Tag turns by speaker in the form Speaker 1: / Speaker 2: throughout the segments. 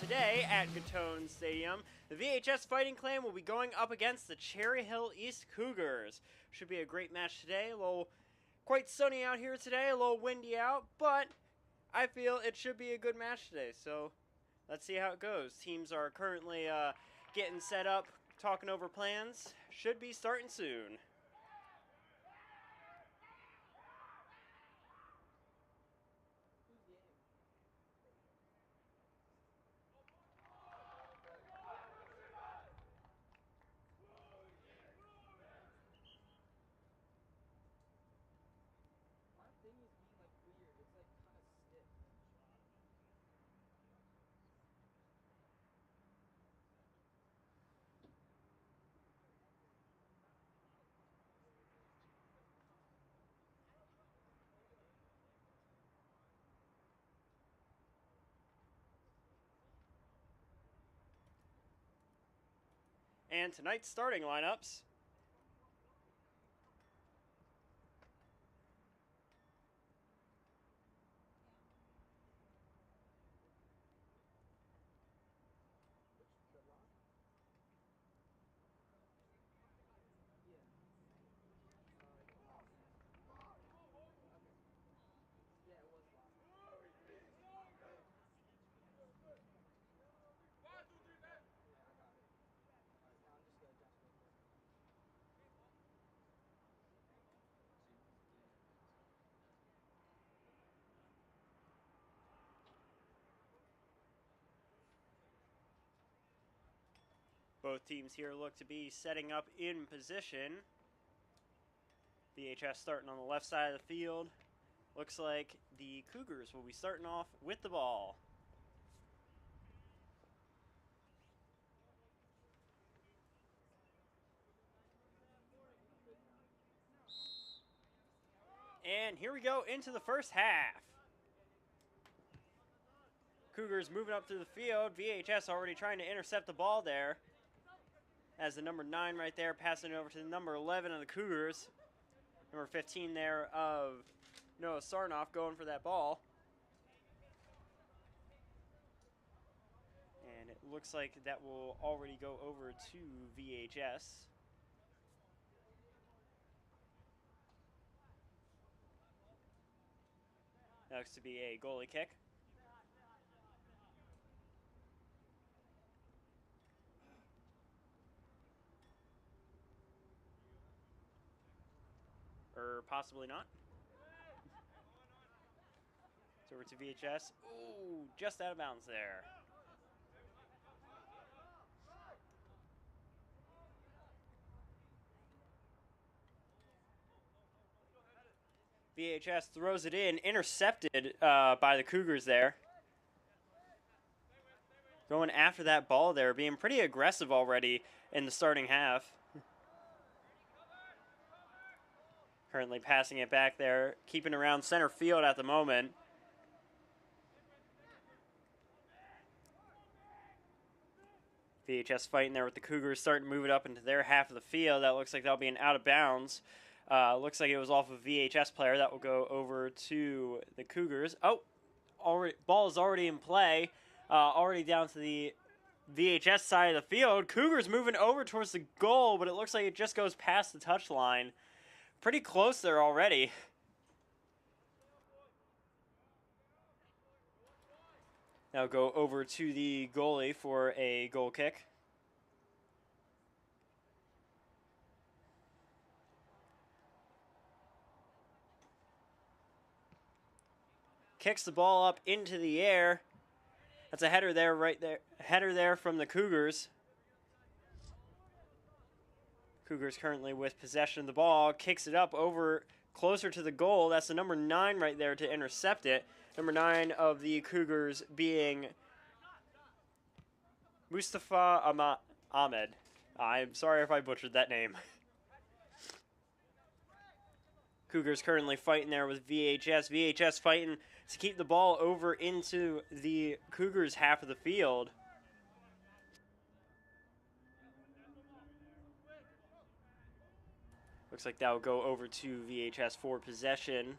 Speaker 1: today at Gittone Stadium, the VHS Fighting Clan will be going up against the Cherry Hill East Cougars. Should be a great match today. A little quite sunny out here today, a little windy out, but I feel it should be a good match today. So let's see how it goes. Teams are currently getting set up, talking over plans. Should be starting soon. And tonight's starting lineups. Both teams here look to be setting up in position. VHS starting on the left side of the field. Looks like the Cougars will be starting off with the ball. And here we go into the first half. Cougars moving up through the field. VHS already trying to intercept the ball there. As the number 9 right there, passing it over to the number 11 of the Cougars. Number 15 there of Noah Sarnoff going for that ball. And it looks like that will already go over to VHS. That looks to be a goalie kick. Or possibly not. It's over to VHS. Ooh, just out of bounds there. VHS throws it in, intercepted by the Cougars there. Going after that ball there, being pretty aggressive already in the starting half. Currently passing it back there, keeping around center field at the moment. VHS fighting there with the Cougars, starting to move it up into their half of the field. That looks like that'll be an out of bounds. Looks like it was off a VHS player. That will go over to the Cougars. Oh, ball is already in play. Already down to the VHS side of the field. Cougars moving over towards the goal, but it looks like it just goes past the touchline. Pretty close there already. Now go over to the goalie for a goal kick. Kicks the ball up into the air. That's a header there, right there. Header there from the Cougars. Cougars currently with possession of the ball. Kicks it up over closer to the goal. That's the number 9 right there to intercept it. Number 9 of the Cougars being Mustafa Ahmed. I'm sorry if I butchered that name. Cougars currently fighting there with VHS. VHS fighting to keep the ball over into the Cougars half of the field. Looks like that will go over to VHS for possession.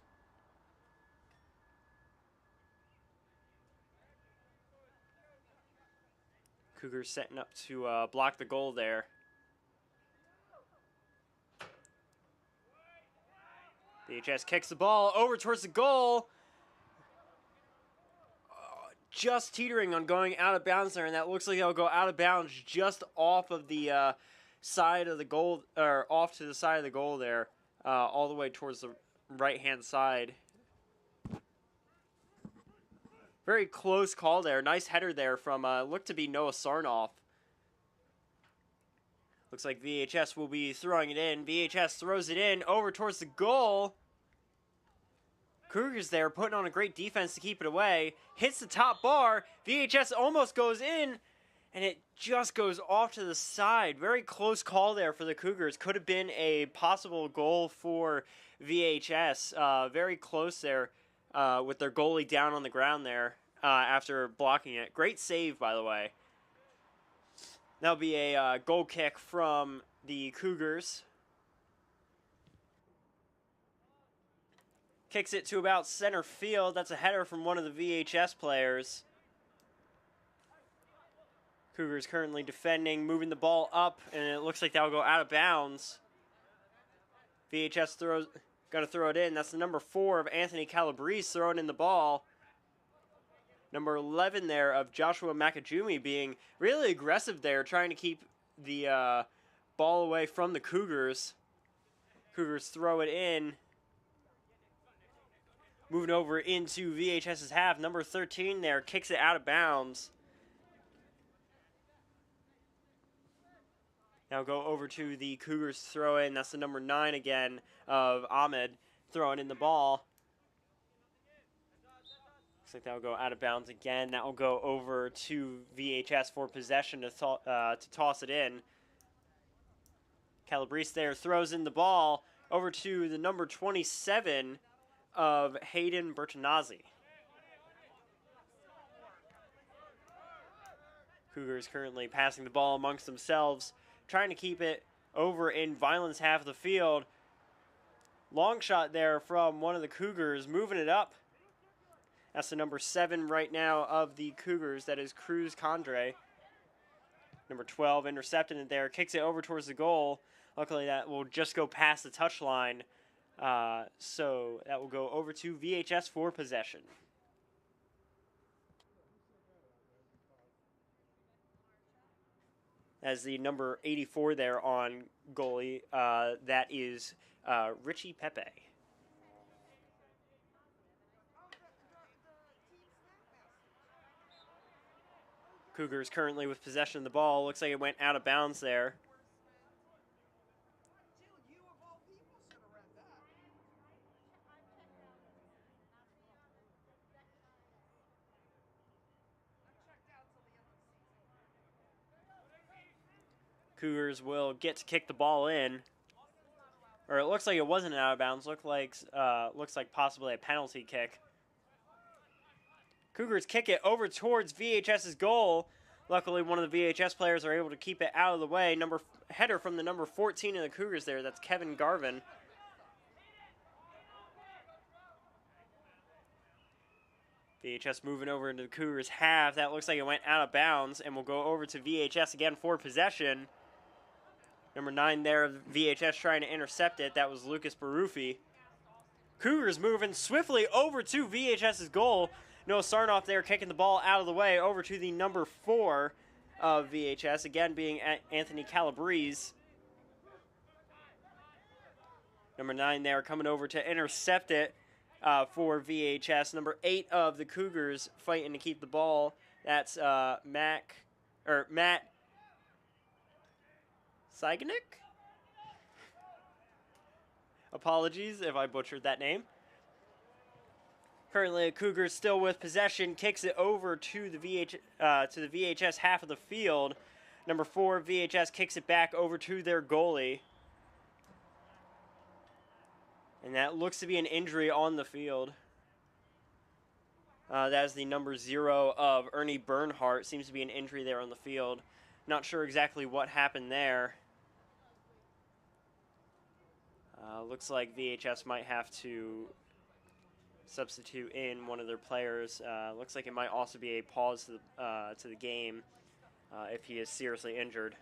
Speaker 1: Cougars setting up to block the goal there. VHS kicks the ball over towards the goal. Just teetering on going out of bounds there, and that looks like it'll go out of bounds just off of the side of the goal, or off to the side of the goal there, all the way towards the right-hand side. Very close call there. Nice header there from, looked to be Noah Sarnoff. Looks like VHS will be throwing it in. VHS throws it in over towards the goal. Cougars there putting on a great defense to keep it away. Hits the top bar. VHS almost goes in, and it just goes off to the side. Very close call there for the Cougars. Could have been a possible goal for VHS. Very close there with their goalie down on the ground there after blocking it. Great save, by the way. That'll be a goal kick from the Cougars. Kicks it to about center field. That's a header from one of the VHS players. Cougars currently defending, moving the ball up, and it looks like that'll go out of bounds. VHS gonna throw it in. That's the number 4 of Anthony Calabrese throwing in the ball. Number 11 there of Joshua Makajumi being really aggressive there, trying to keep the ball away from the Cougars. Cougars throw it in. Moving over into VHS's half. Number 13 there kicks it out of bounds. Now go over to the Cougars throw in. That's the number 9 again of Ahmed throwing in the ball. Looks like that will go out of bounds again. That will go over to VHS for possession to toss it in. Calabrese there throws in the ball over to the number 27 of Hayden Bertonazzi. Cougars currently passing the ball amongst themselves, trying to keep it over in Vineland's half of the field. Long shot there from one of the Cougars, moving it up. That's the number 7 right now of the Cougars. That is Cruz Condre. Number 12 intercepting it there. Kicks it over towards the goal. Luckily that will just go past the touchline. So that will go over to VHS for possession. As the number 84 there on goalie, that is Richie Pepe. Cougars currently with possession of the ball. Looks like it went out of bounds there. Cougars will get to kick the ball in. Or it looks like it wasn't out of bounds. Looks like possibly a penalty kick. Cougars kick it over towards VHS's goal. Luckily, one of the VHS players are able to keep it out of the way. Header from the number 14 of the Cougars there. That's Kevin Garvin. VHS moving over into the Cougars' half. That looks like it went out of bounds and will go over to VHS again for possession. Number 9 there of VHS trying to intercept it. That was Lucas Barufi. Cougars moving swiftly over to VHS's goal. Noah Sarnoff there kicking the ball out of the way over to the number 4 of VHS, again being Anthony Calabrese. Number 9 there coming over to intercept it for VHS. Number 8 of the Cougars fighting to keep the ball. That's Matt Siganik? Apologies if I butchered that name. Currently, the Cougars still with possession, kicks it over to the VHS half of the field. Number 4, VHS kicks it back over to their goalie. And that looks to be an injury on the field. That is the number 0 of Ernie Bernhardt. Seems to be an injury there on the field. Not sure exactly what happened there. Looks like VHS might have to substitute in one of their players. Looks like it might also be a pause to the game. if he is seriously injured.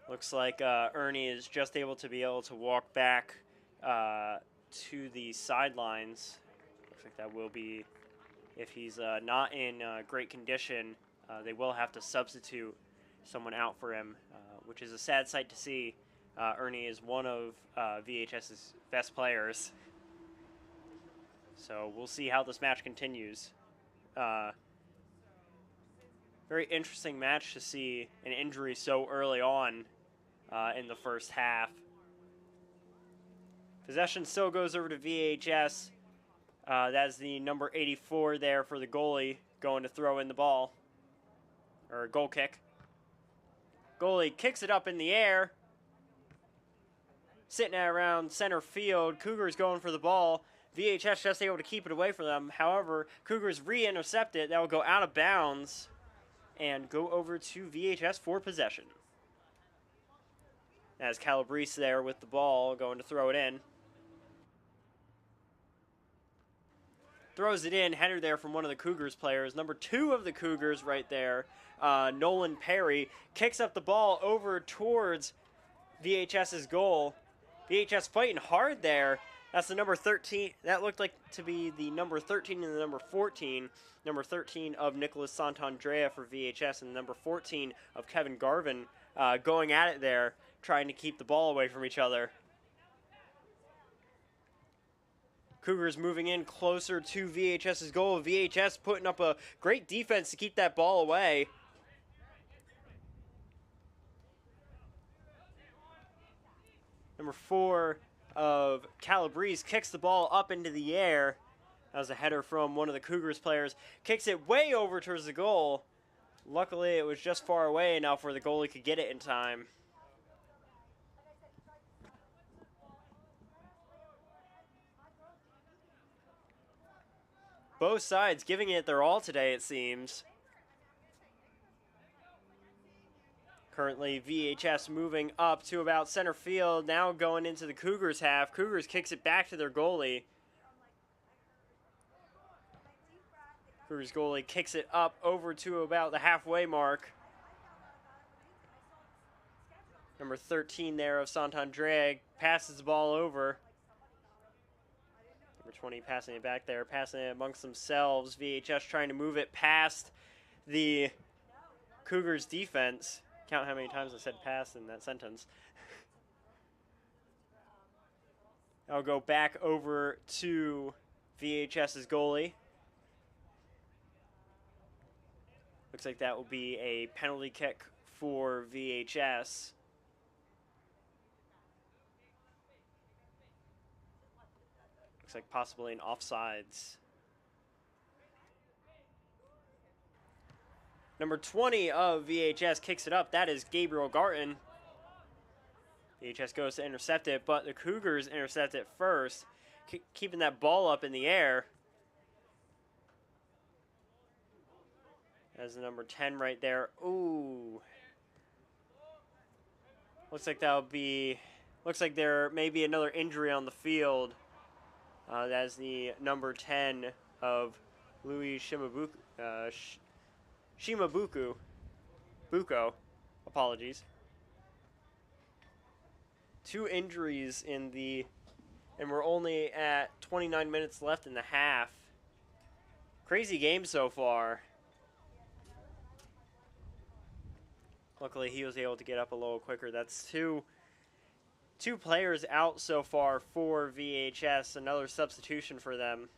Speaker 1: Looks like Ernie is just able to walk back to the sidelines. Looks like that will be, if he's not in great condition, they will have to substitute someone out for him, which is a sad sight to see. Ernie is one of VHS's best players. So we'll see how this match continues. Very interesting match to see an injury so early on in the first half. Possession still goes over to VHS. That's the number 84 there for the goalie going to throw in the ball. Or goal kick. Goalie kicks it up in the air. Sitting at around center field. Cougars going for the ball. VHS just able to keep it away from them. However, Cougars re-intercept it. That will go out of bounds and go over to VHS for possession. As Calabrese there with the ball, going to throw it in. Throws it in, header there from one of the Cougars players. Number 2 of the Cougars right there, Nolan Perry, kicks up the ball over towards VHS's goal. VHS fighting hard there. That's the number 13. That looked like to be the number 13 and the number 14. Number 13 of Nicholas Santandrea for VHS and number 14 of Kevin Garvin going at it there, trying to keep the ball away from each other. Cougars moving in closer to VHS's goal. VHS putting up a great defense to keep that ball away. Number 4 of Calabrese kicks the ball up into the air. That was a header from one of the Cougars players. Kicks it way over towards the goal. Luckily, it was just far away enough where the goalie could get it in time. Both sides giving it their all today, it seems. Currently, VHS moving up to about center field, now going into the Cougars half. Cougars kicks it back to their goalie. Cougars goalie kicks it up over to about the halfway mark. Number 13 there of Santandrea passes the ball over. Number 20 passing it back there, passing it amongst themselves. VHS trying to move it past the Cougars defense. Count how many times I said pass in that sentence. I'll go back over to VHS's goalie. Looks like that will be a penalty kick for VHS. Looks like possibly an offsides. Number 20 of VHS kicks it up. That is Gabriel Garton. VHS goes to intercept it, but the Cougars intercept it first, keeping that ball up in the air. As the number 10 right there. Ooh. Looks like that'll be. Looks like there may be another injury on the field. That is the number 10 of Louis Shimabuku. Buko. Apologies. 2 injuries in the. And we're only at 29 minutes left in the half. Crazy game so far. Luckily, he was able to get up a little quicker. That's two 2 players out so far for VHS, another substitution for them.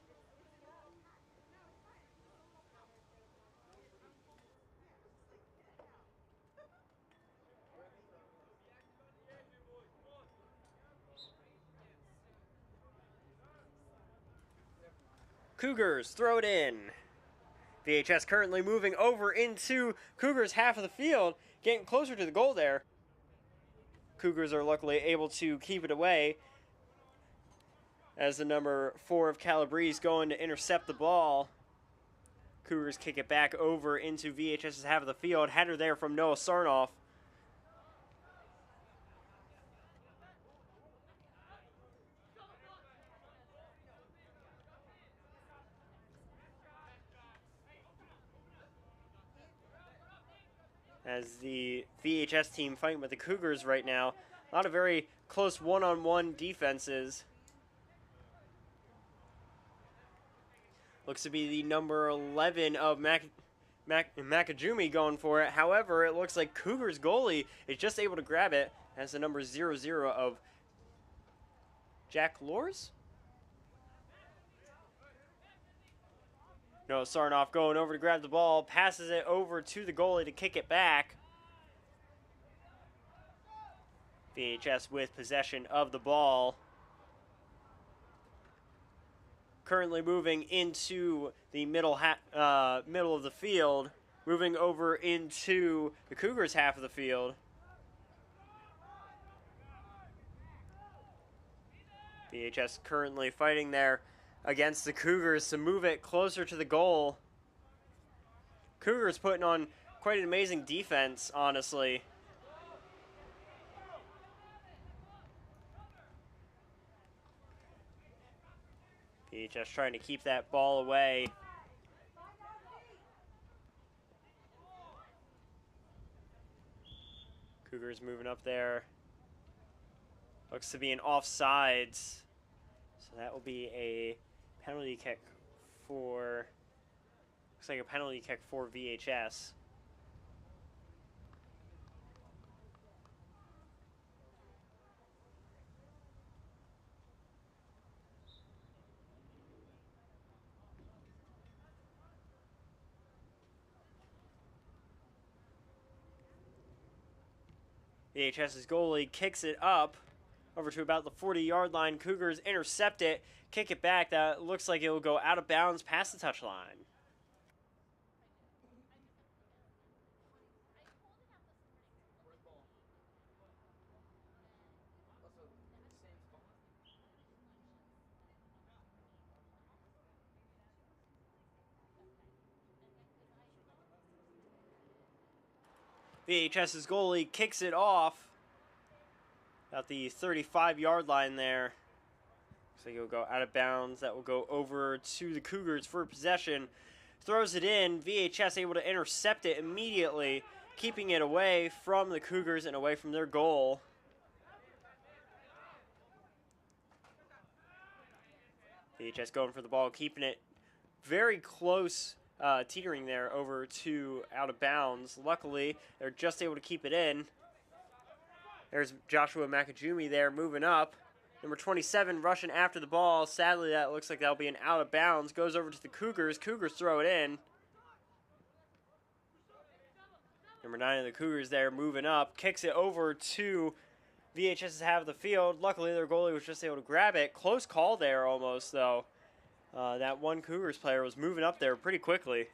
Speaker 1: Cougars throw it in. VHS currently moving over into Cougars' half of the field, getting closer to the goal there. Cougars are luckily able to keep it away as the number 4 of Calabrese going to intercept the ball. Cougars kick it back over into VHS's half of the field. Header there from Noah Sarnoff. As the VHS team fighting with the Cougars right now. A lot of very close one-on-one defenses. Looks to be the number 11 of Makajumi going for it. However, it looks like Cougars goalie is just able to grab it as the number 00 of Jack Lors. No, Sarnoff going over to grab the ball, passes it over to the goalie to kick it back. VHS with possession of the ball. Currently moving into the middle of the field, moving over into the Cougars' half of the field. VHS currently fighting there against the Cougars to move it closer to the goal. Cougars putting on quite an amazing defense, honestly. VHS trying to keep that ball away. Cougars moving up there. Looks to be an offsides. So that will be a penalty kick for... Looks like a penalty kick for VHS. VHS's goalie kicks it up over to about the 40-yard line. Cougars intercept it, kick it back. That looks like it will go out of bounds past the touchline. VHS's goalie kicks it off at the 35-yard line there. Looks like it'll go out of bounds. That will go over to the Cougars for possession. Throws it in. VHS able to intercept it immediately, keeping it away from the Cougars and away from their goal. VHS going for the ball, keeping it very close, teetering there over to out of bounds. Luckily, they're just able to keep it in. There's Joshua Makajumi there moving up. Number 27 rushing after the ball. Sadly, that looks like that'll be an out of bounds. Goes over to the Cougars. Cougars throw it in. Number 9 of the Cougars there moving up. Kicks it over to VHS's half of the field. Luckily, their goalie was just able to grab it. Close call there almost, though. That one Cougars player was moving up there pretty quickly.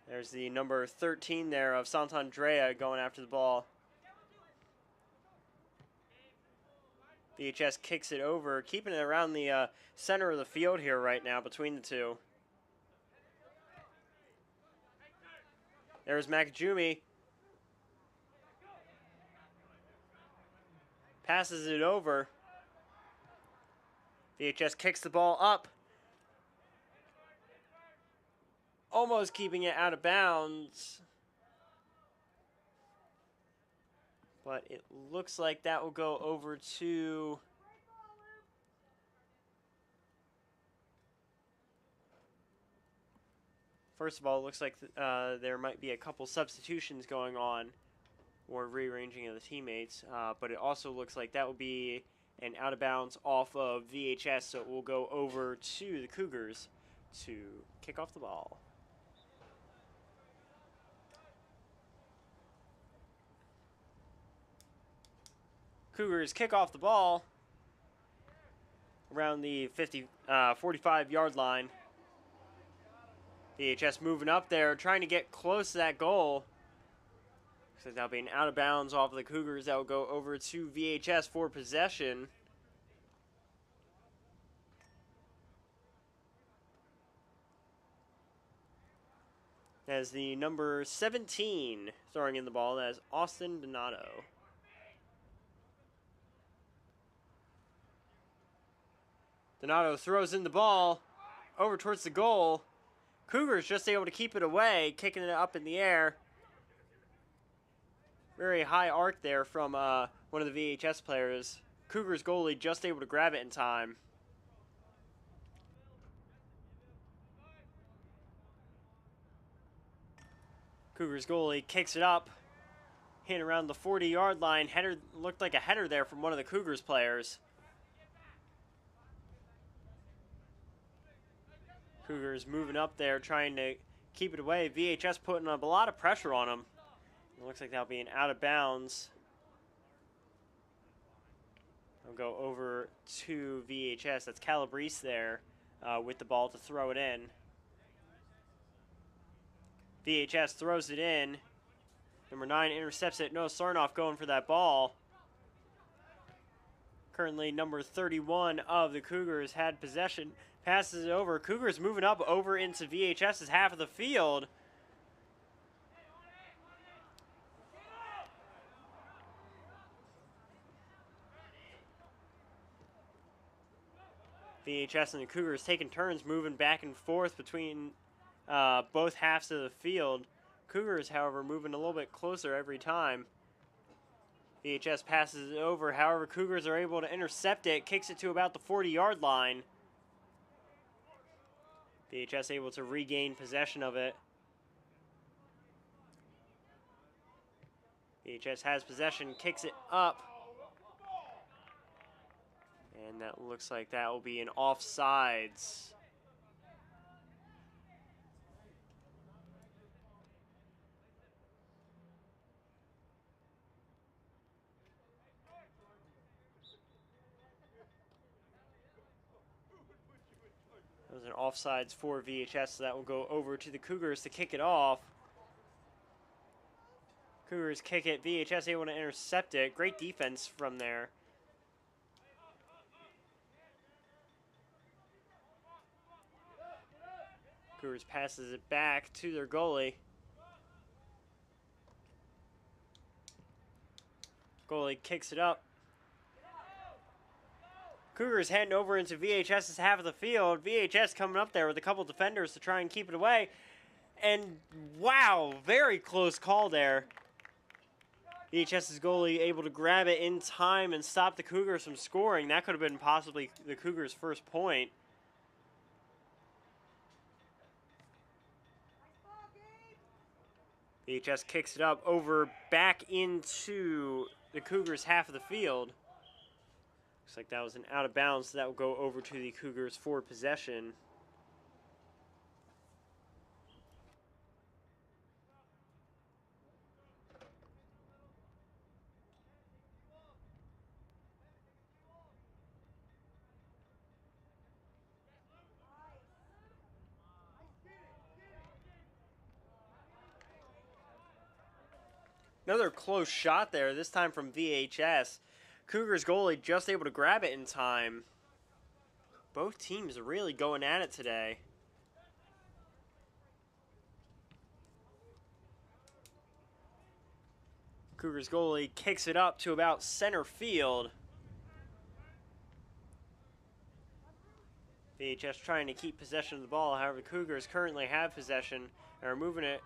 Speaker 1: There's the number 13 there of Sant'Andrea going after the ball. VHS kicks it over, keeping it around the center of the field here right now between the two. There's Makajumi. Passes it over. VHS kicks the ball up. Almost keeping it out of bounds. But it looks like that will go over to... First of all, it looks like there might be a couple substitutions going on. or rearranging of the teammates, but it also looks like that will be an out of bounds off of VHS, so it will go over to the Cougars to kick off the ball. Cougars kick off the ball around the 45-yard line. VHS moving up there, trying to get close to that goal. So that'll be an out of bounds off of the Cougars. That will go over to VHS for possession. As the number 17 throwing in the ball, that is Austin Donato. Donato throws in the ball over towards the goal. Cougars just able to keep it away, kicking it up in the air. Very high arc there from one of the VHS players. Cougars goalie just able to grab it in time. Cougars goalie kicks it up, hitting around the 40-yard line. Header looked like a header there from one of the Cougars players. Cougars moving up there, trying to keep it away. VHS putting up a lot of pressure on them. It looks like that'll be an out of bounds. They'll go over to VHS. That's Calabrese there with the ball to throw it in. VHS throws it in. Number 9 intercepts it. Noah Sarnoff going for that ball. Currently, number 31 of the Cougars had possession. Passes it over. Cougars moving up over into VHS's half of the field. VHS and the Cougars taking turns moving back and forth between both halves of the field. Cougars, however, moving a little bit closer every time. VHS passes it over. However, Cougars are able to intercept it. Kicks it to about the 40-yard line. VHS able to regain possession of it. VHS has possession. Kicks it up. And that looks like that will be an offsides. That was an offsides for VHS, so that will go over to the Cougars to kick it off. Cougars kick it. VHS able to intercept it. Great defense from there. Cougars passes it back to their goalie. Goalie kicks it up. Cougars heading over into VHS's half of the field. VHS coming up there with a couple defenders to try and keep it away. And wow, very close call there. VHS's goalie able to grab it in time and stop the Cougars from scoring. That could have been possibly the Cougars' first point. VHS kicks it up over back into the Cougars' half of the field. Looks like that was an out of bounds, so that will go over to the Cougars for possession. Another close shot there, this time from VHS. Cougars goalie just able to grab it in time. Both teams are really going at it today. Cougars goalie kicks it up to about center field. VHS trying to keep possession of the ball. However, the Cougars currently have possession and are moving it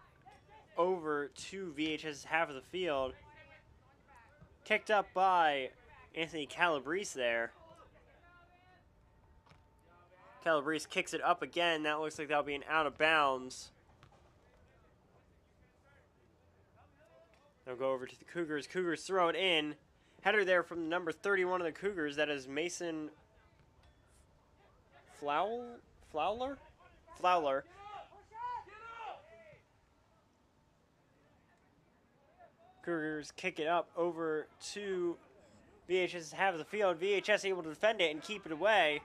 Speaker 1: over to VHS's half of the field. Kicked up by Anthony Calabrese there. Calabrese kicks it up again. That looks like that'll be an out of bounds. They'll go over to the Cougars. Cougars throw it in. Header there from the number 31 of the Cougars. That is Mason Fowler. Cougars kick it up over to VHS half of the field. VHS able to defend it and keep it away.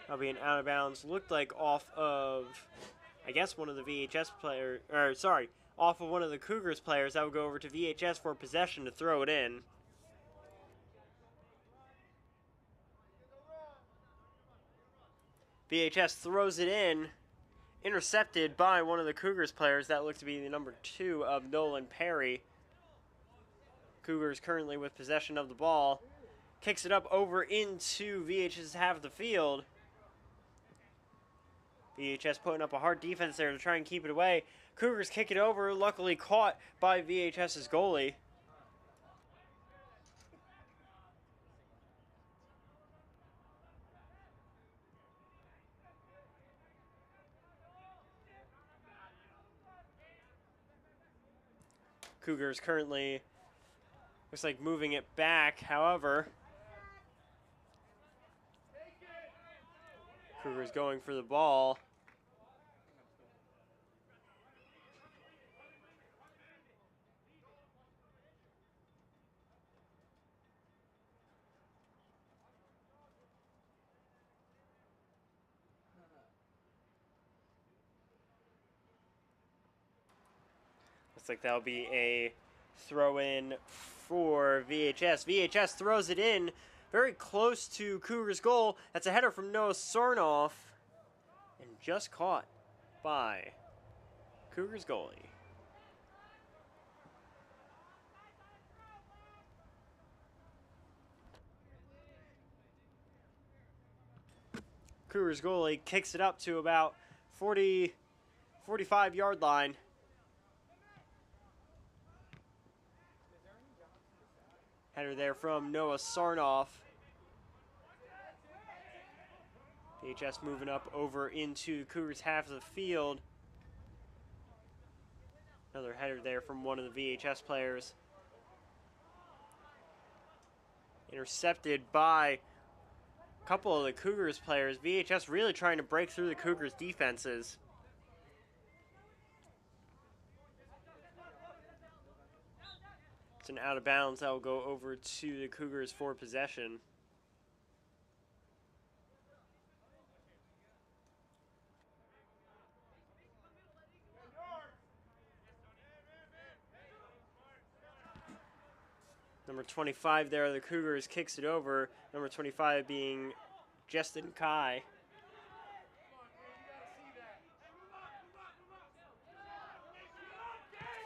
Speaker 1: That'll be an out of bounds. Looked like off of, I guess, one of the VHS players, or sorry, off of one of the Cougars players. That would go over to VHS for possession to throw it in. VHS throws it in, intercepted by one of the Cougars players. That looked to be the number 2 of Nolan Perry. Cougars currently with possession of the ball. Kicks it up over into VHS half of the field. VHS putting up a hard defense there to try and keep it away. Cougars kick it over, luckily caught by VHS's goalie. Cougars currently looks like moving it back, however. Cougars going for the ball. Looks like that'll be a throw-in for VHS. VHS throws it in very close to Cougars' goal. That's a header from Noah Sarnoff and just caught by Cougars' goalie. Cougars' goalie kicks it up to about 45-yard line. Header there from Noah Sarnoff. VHS moving up over into Cougars half of the field. Another header there from one of the VHS players. Intercepted by a couple of the Cougars players. VHS really trying to break through the Cougars defenses. It's an out of bounds that will go over to the Cougars for possession. Number 25 there, the Cougars kicks it over. Number 25 being Justin Kai.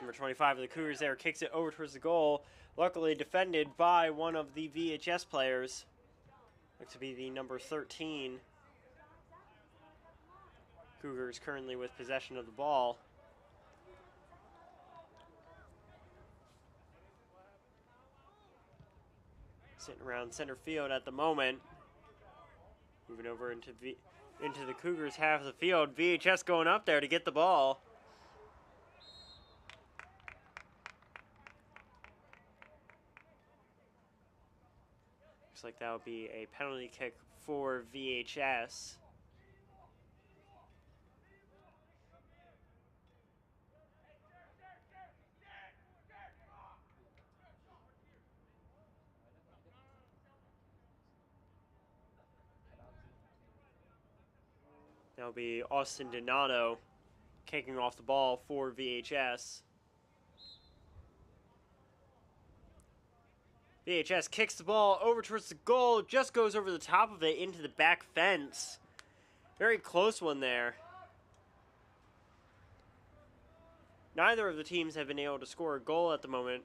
Speaker 1: Number 25 of the Cougars there kicks it over towards the goal. Luckily defended by one of the VHS players. Looks to be the number 13. Cougars currently with possession of the ball. Sitting around center field at the moment. Moving over into the Cougars half of the field. VHS going up there to get the ball. Looks like that would be a penalty kick for VHS. That'll be Austin Donato kicking off the ball for VHS. VHS kicks the ball over towards the goal, just goes over the top of it into the back fence. Very close one there. Neither of the teams have been able to score a goal at the moment,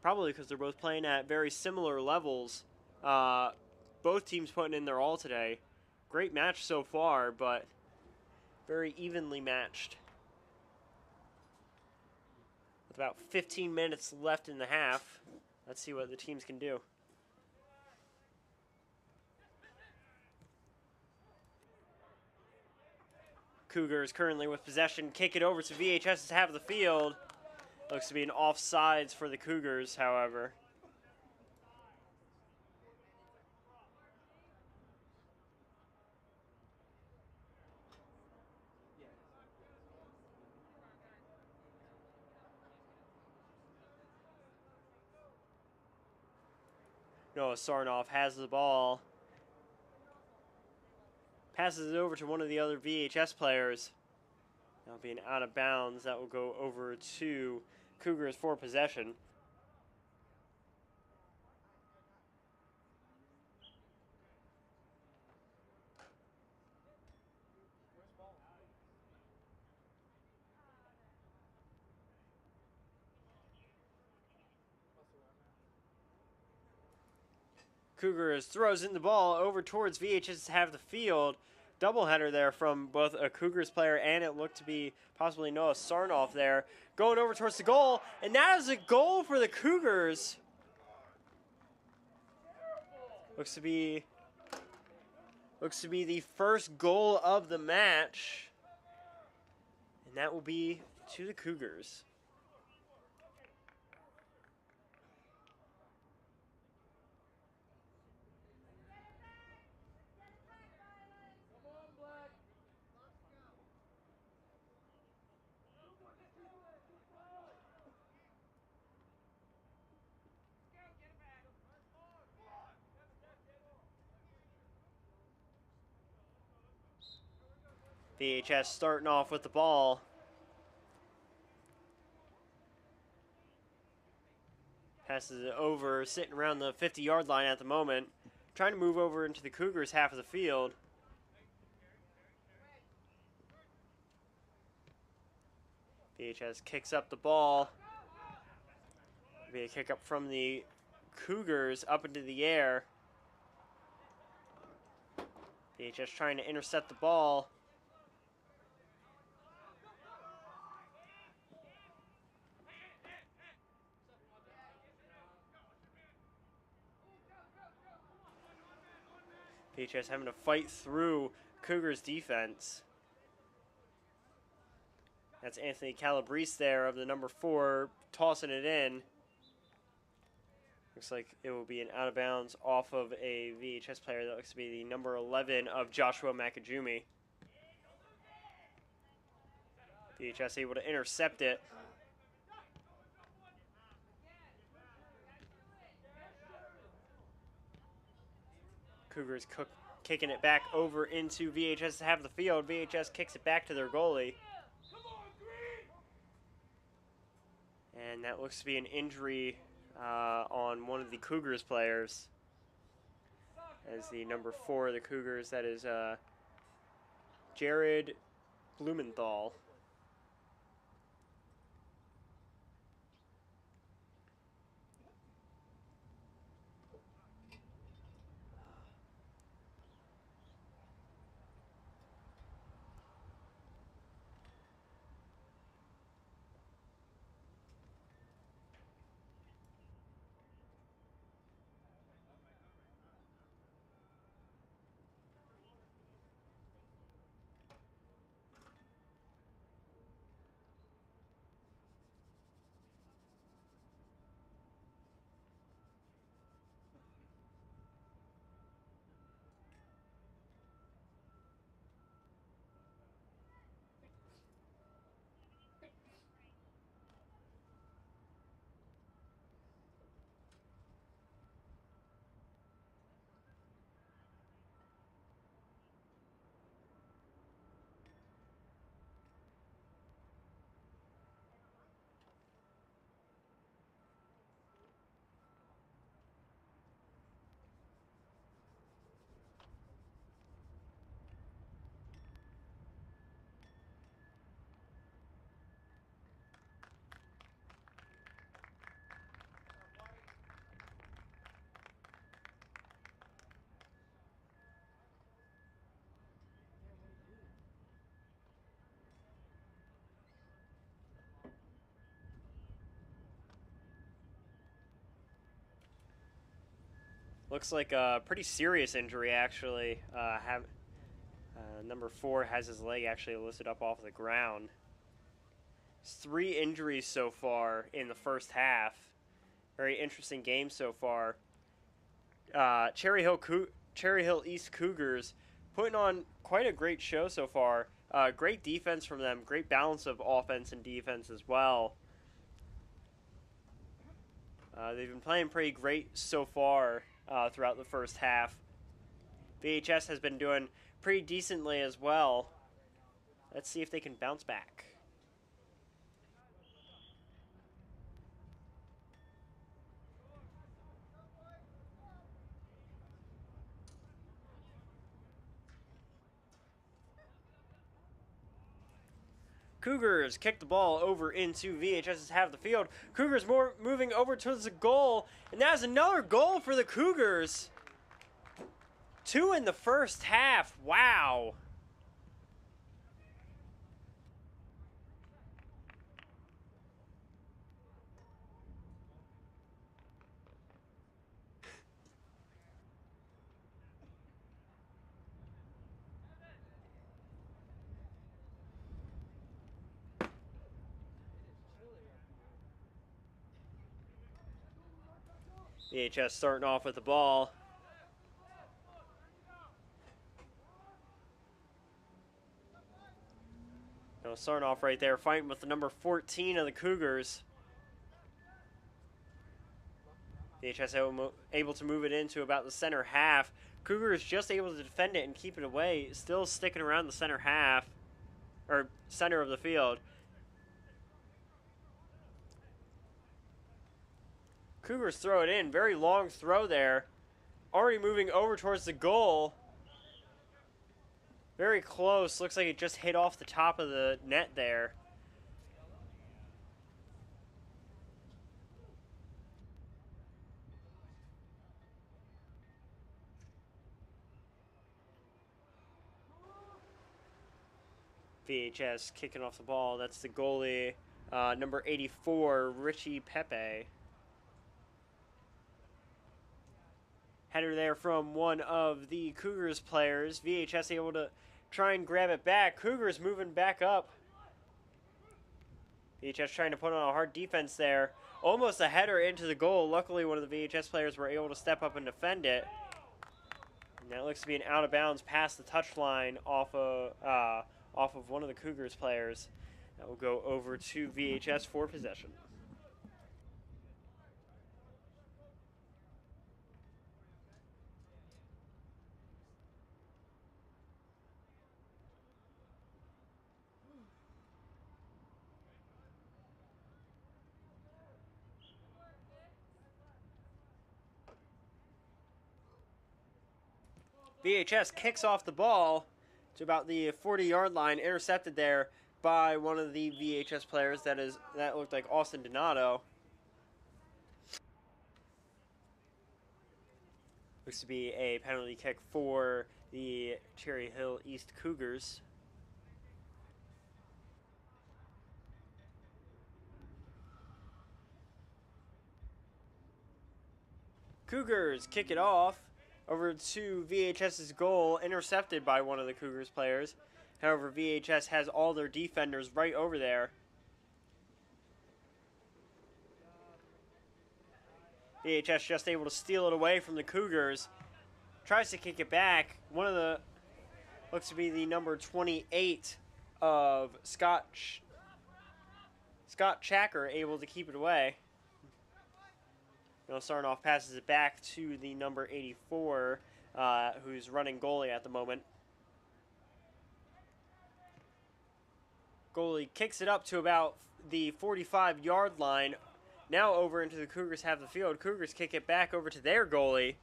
Speaker 1: probably because they're both playing at very similar levels. Both teams putting in their all today. Great match so far, but very evenly matched. With about 15 minutes left in the half. Let's see what the teams can do. Cougars currently with possession. Kick it over to VHS's half of the field. Looks to be an offsides for the Cougars, however. Noah Sarnoff has the ball. Passes it over to one of the other VHS players. That'll be an out of bounds. That will go over to Cougars for possession. Cougars throws in the ball over towards VHS to have the field. Doubleheader there from both a Cougars player and it looked to be possibly Noah Sarnoff there. Going over towards the goal, and that is a goal for the Cougars. Looks to be the first goal of the match. And that will be to the Cougars. VHS starting off with the ball. Passes it over, sitting around the 50-yard line at the moment. Trying to move over into the Cougars' half of the field. VHS kicks up the ball. Be a kick up from the Cougars up into the air. VHS trying to intercept the ball. VHS having to fight through Cougars defense. That's Anthony Calabrese there of the number 4 tossing it in. Looks like it will be an out of bounds off of a VHS player. That looks to be the number 11 of Joshua Makajumi. VHS able to intercept it. Cougars kicking it back over into VHS to have the field. VHS kicks it back to their goalie. And that looks to be an injury on one of the Cougars players. As the number 4 of the Cougars, that is Jared Blumenthal. Looks like a pretty serious injury, actually. Number 4 has his leg actually lifted up off the ground. 3 injuries so far in the first half. Very interesting game so far. Cherry Hill East Cougars putting on quite a great show so far. Great defense from them. Great balance of offense and defense as well. They've been playing pretty great so far throughout the first half. VHS has been doing pretty decently as well. Let's see if they can bounce back. Cougars kick the ball over into VHS's half of the field. Cougars moving over towards the goal, and that's another goal for the Cougars. 2 in the first half. Wow. VHS starting off with the ball. No, starting off right there, fighting with the number 14 of the Cougars. VHS able to move it into about the center half. Cougars just able to defend it and keep it away. Still sticking around the center half, or center of the field. Cougars throw it in. Very long throw there. Already moving over towards the goal. Very close. Looks like it just hit off the top of the net there. VHS kicking off the ball. That's the goalie, number 84, Richie Pepe. Header there from one of the Cougars players. VHS able to try and grab it back. Cougars moving back up. VHS trying to put on a hard defense there. Almost a header into the goal. Luckily, one of the VHS players were able to step up and defend it. And that looks to be an out of bounds past the touchline off of one of the Cougars players. That will go over to VHS for possession. VHS kicks off the ball to about the 40-yard line, intercepted there by one of the VHS players. That looked like Austin Donato. Looks to be a penalty kick for the Cherry Hill East Cougars. Cougars kick it off over to VHS's goal, intercepted by one of the Cougars players. However, VHS has all their defenders right over there. VHS just able to steal it away from the Cougars. Tries to kick it back. One of the, looks to be the number 28 of Scott Chacker, able to keep it away. Starting off, passes it back to the number 84, who's running goalie at the moment. Goalie kicks it up to about the 45-yard line. Now over into the Cougars half of the field. Cougars kick it back over to their goalie.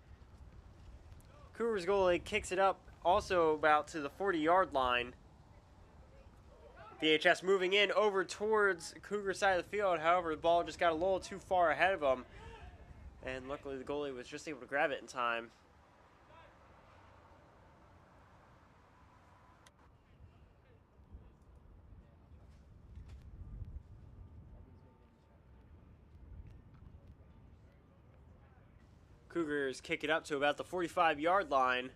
Speaker 1: Cougars goalie kicks it up also about to the 40-yard line. VHS moving in over towards the Cougar side of the field. However, the ball just got a little too far ahead of them. And luckily the goalie was just able to grab it in time. Cougars kick it up to about the 45-yard line.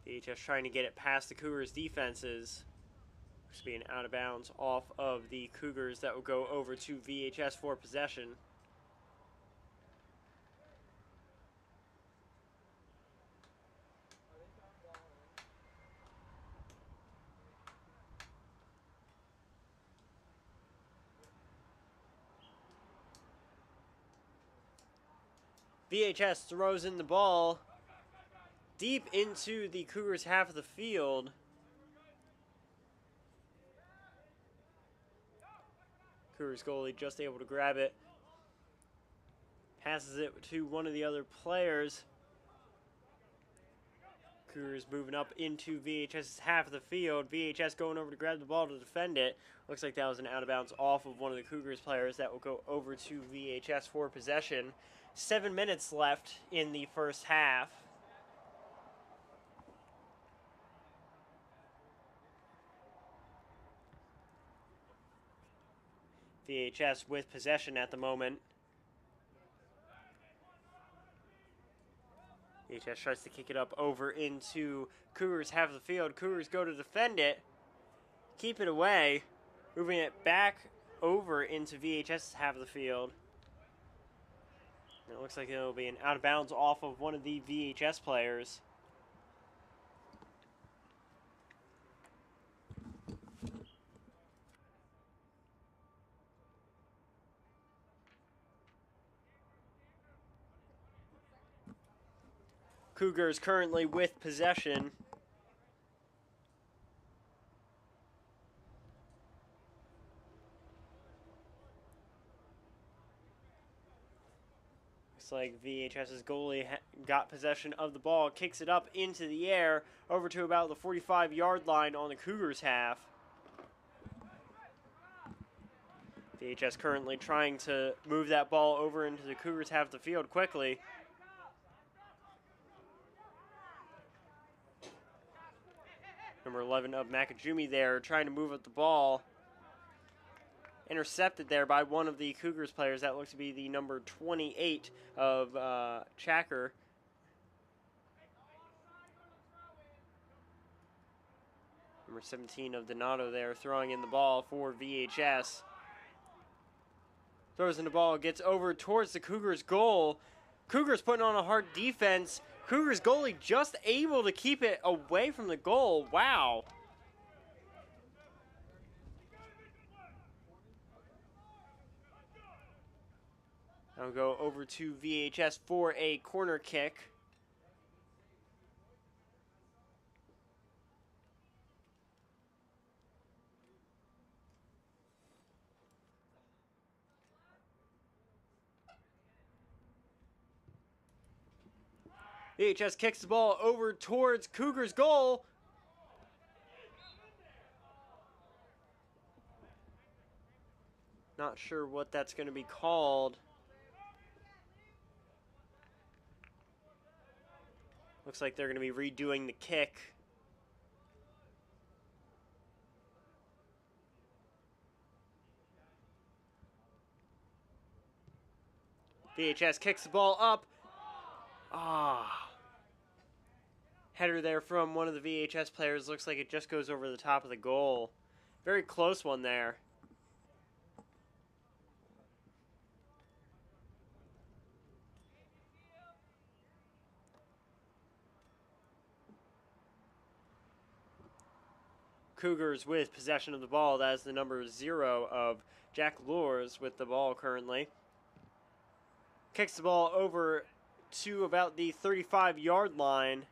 Speaker 1: VHS trying to get it past the Cougars defenses. It's being out of bounds off of the Cougars. That will go over to VHS for possession. VHS throws in the ball deep into the Cougars' half of the field. Cougars goalie just able to grab it. Passes it to one of the other players. Cougars moving up into VHS's half of the field. VHS going over to grab the ball to defend it. Looks like that was an out of bounds off of one of the Cougars players. That will go over to VHS for possession. 7 minutes left in the first half. VHS with possession at the moment. VHS tries to kick it up over into Cougars half of the field. Cougars go to defend it. Keep it away. Moving it back over into VHS's half of the field. And it looks like it'll be an out of bounds off of one of the VHS players. Cougars currently with possession. Looks like VHS's goalie got possession of the ball, kicks it up into the air, over to about the 45-yard line on the Cougars' half. VHS currently trying to move that ball over into the Cougars' half of the field quickly. Number 11 of Makajumi there, trying to move up the ball. Intercepted there by one of the Cougars players. That looks to be the number 28 of Chacker. Number 17 of Donato there, throwing in the ball for VHS. Throws in the ball, gets over towards the Cougars' goal. Cougars putting on a hard defense. Cougars goalie just able to keep it away from the goal. Wow. I'll go over to VHS for a corner kick. VHS kicks the ball over towards Cougars' goal. Not sure what that's going to be called. Looks like they're going to be redoing the kick. VHS kicks the ball up. Header there from one of the VHS players. Looks like it just goes over the top of the goal. Very close one there. Cougars with possession of the ball. That is the number 0 of Jack Lures with the ball currently. Kicks the ball over to about the 35-yard line.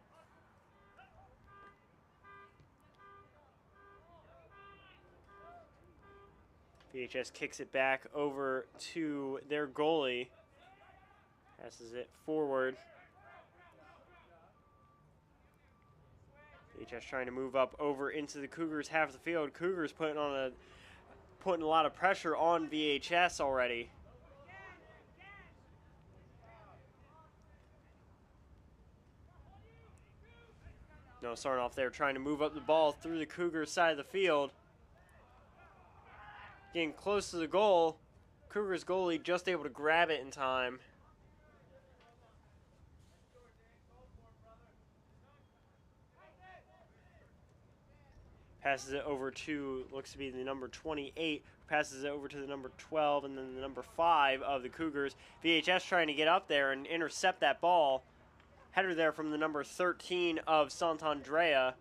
Speaker 1: VHS kicks it back over to their goalie. Passes it forward. VHS trying to move up over into the Cougars half of the field. Cougars putting a lot of pressure on VHS already. No, starting off there, trying to move up the ball through the Cougars side of the field. Getting close to the goal. Cougars goalie just able to grab it in time. Passes it over to, looks to be the number 28. Passes it over to the number 12 and then the number 5 of the Cougars. VHS trying to get up there and intercept that ball. Header there from the number 13 of Sant'Andrea.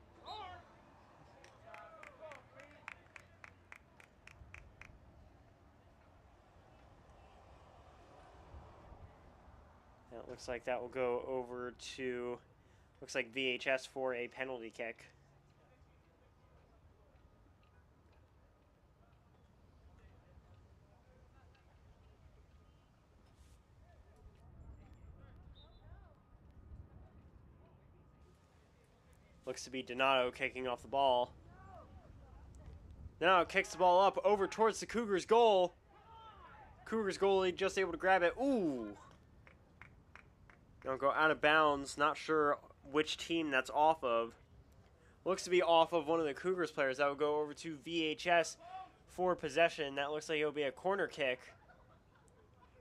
Speaker 1: And it looks like that will go over to, looks like VHS for a penalty kick. Looks to be Donato kicking off the ball. Donato kicks the ball up over towards the Cougars' goal. Cougars goalie just able to grab it. Ooh. Don't go out of bounds. Not sure which team that's off of. Looks to be off of one of the Cougars players. That will go over to VHS for possession. That looks like it'll be a corner kick.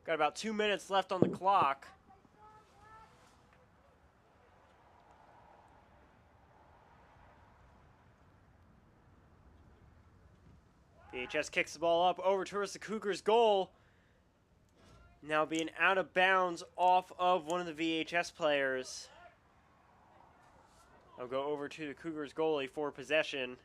Speaker 1: Got about 2 minutes left on the clock. VHS kicks the ball up over towards the Cougars' goal. Now being out of bounds off of one of the VHS players. I'll go over to the Cougars goalie for possession.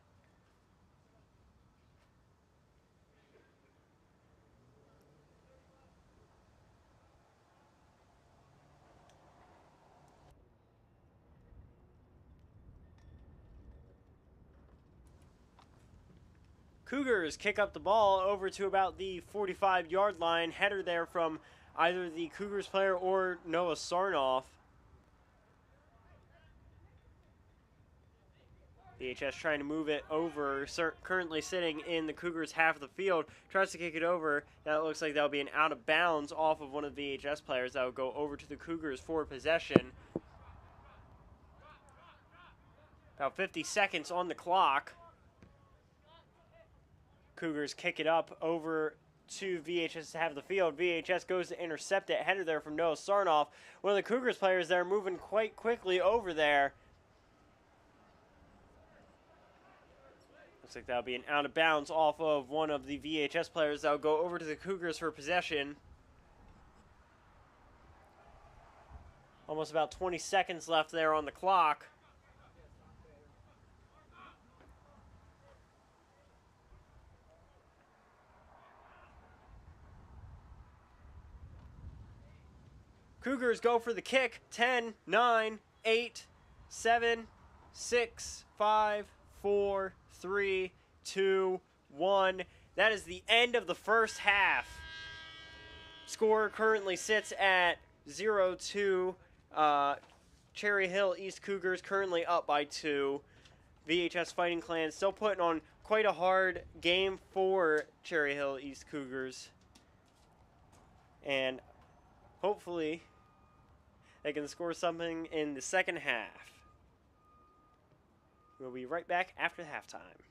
Speaker 1: Cougars kick up the ball over to about the 45-yard line. Header there from either the Cougars player or Noah Sarnoff. VHS trying to move it over, currently sitting in the Cougars half of the field. Tries to kick it over. That looks like that'll be an out of bounds off of one of the VHS players. That will go over to the Cougars for possession. About 50 seconds on the clock. Cougars kick it up over to VHS to have the field. VHS goes to intercept it. Header there from Noah Sarnoff. One of the Cougars players there moving quite quickly over there. Looks like that'll be an out of bounds off of one of the VHS players. That'll go over to the Cougars for possession. Almost about 20 seconds left there on the clock. Cougars go for the kick. 10, 9, 8, 7, 6, 5, 4, 3, 2, 1. That is the end of the first half. Score currently sits at 0-2. Cherry Hill East Cougars currently up by 2. VHS Fighting Clan still putting on quite a hard game for Cherry Hill East Cougars. And hopefully they can score something in the second half. We'll be right back after halftime.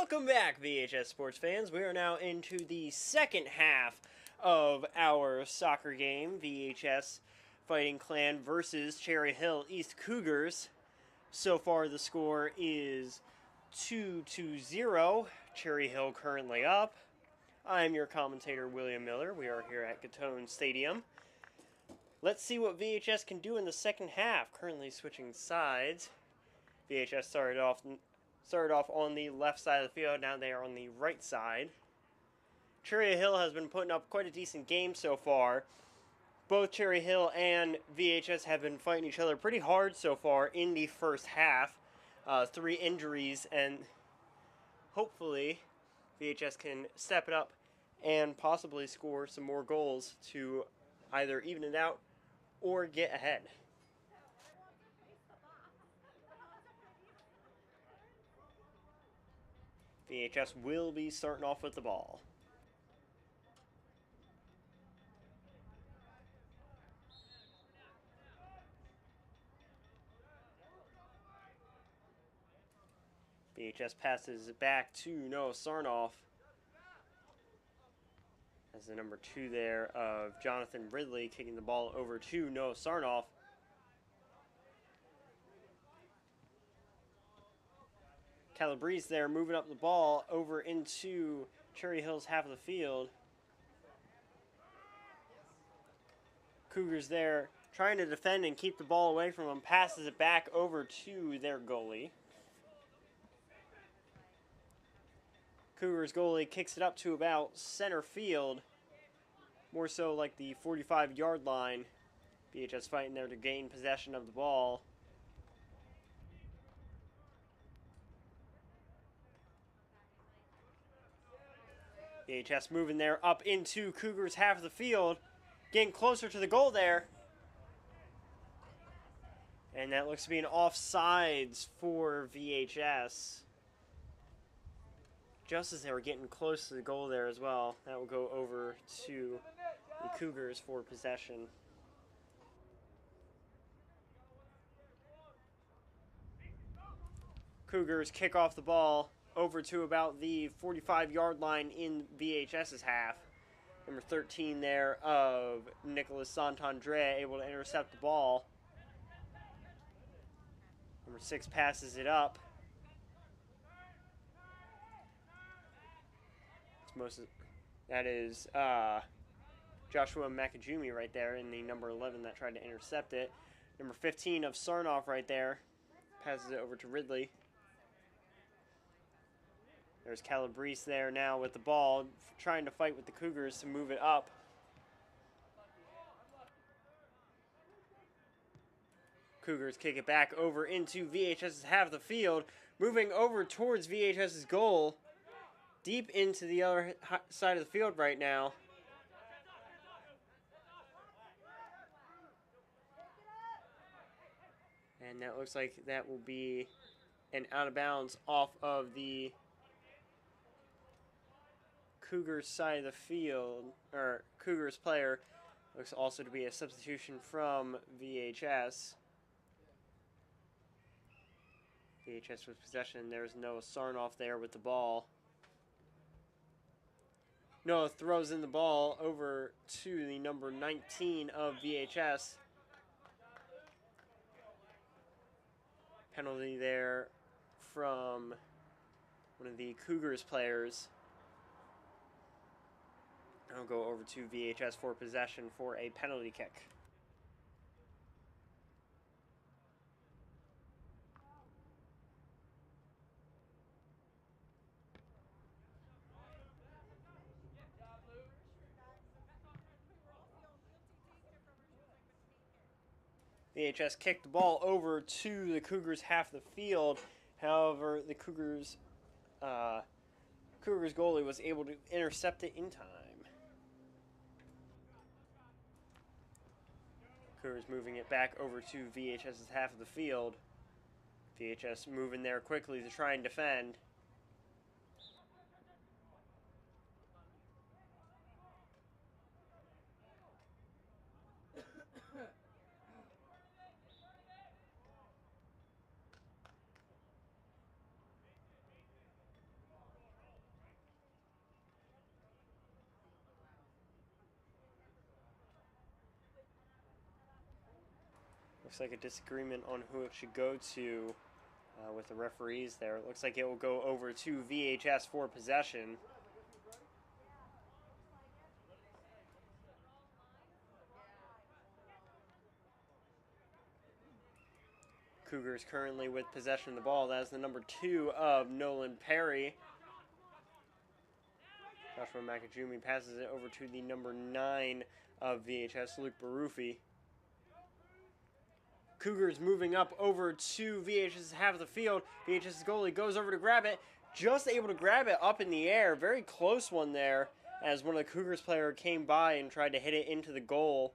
Speaker 1: Welcome back, VHS sports fans. We are now into the second half of our soccer game, VHS Fighting Clan versus Cherry Hill East Cougars. So far, the score is 2-0. Cherry Hill currently up. I'm your commentator, William Miller. We are here at Gittone Stadium. Let's see what VHS can do in the second half. Currently switching sides. VHS started off on the left side of the field. Now they are on the right side. Cherry Hill has been putting up quite a decent game so far. Both Cherry Hill and VHS have been fighting each other pretty hard so far in the first half. 3 injuries, and hopefully VHS can step it up and possibly score some more goals to either even it out or get ahead. VHS will be starting off with the ball. VHS passes it back to Noah Sarnoff. As the number 2 there of Jonathan Ridley kicking the ball over to Noah Sarnoff. Calabrese there moving up the ball over into Cherry Hill's half of the field. Cougars there trying to defend and keep the ball away from them. Passes it back over to their goalie. Cougars goalie kicks it up to about center field. More so like the 45-yard line. VHS fighting there to gain possession of the ball. VHS moving there up into Cougars half of the field. Getting closer to the goal there. And that looks to be an offsides for VHS. Just as they were getting close to the goal there as well. That will go over to the Cougars for possession. Cougars kick off the ball over to about the 45-yard line in VHS's half. Number 13 there of Nicholas Santandrea able to intercept the ball. Number 6 passes it up. That is Joshua Makajumi right there in the number 11 that tried to intercept it. Number 15 of Sarnoff right there passes it over to Ridley. There's Calabrese there now with the ball, trying to fight with the Cougars to move it up. Cougars kick it back over into VHS's half of the field, moving over towards VHS's goal, deep into the other side of the field right now. And that looks like that will be an out of bounds off of the Cougars side of the field, or Cougars player. Looks also to be a substitution from VHS. VHS with possession. There's Noah Sarnoff there with the ball. Noah throws in the ball over to the number 19 of VHS. Penalty there from one of the Cougars players. I'll go over to VHS for possession for a penalty kick. VHS kicked the ball over to the Cougars half of the field. However, the Cougars goalie was able to intercept it in time. Cougars moving it back over to VHS's half of the field. VHS moving there quickly to try and defend. Looks like a disagreement on who it should go to with the referees there. It looks like it will go over to VHS for possession. Cougars currently with possession of the ball. That is the number 2 of Nolan Perry. Joshua Makajumi passes it over to the number 9 of VHS, Luke Barufi. Cougars moving up over to VHS half of the field. VHS goalie goes over to grab it. Just able to grab it up in the air. Very close one there as one of the Cougars player came by and tried to hit it into the goal.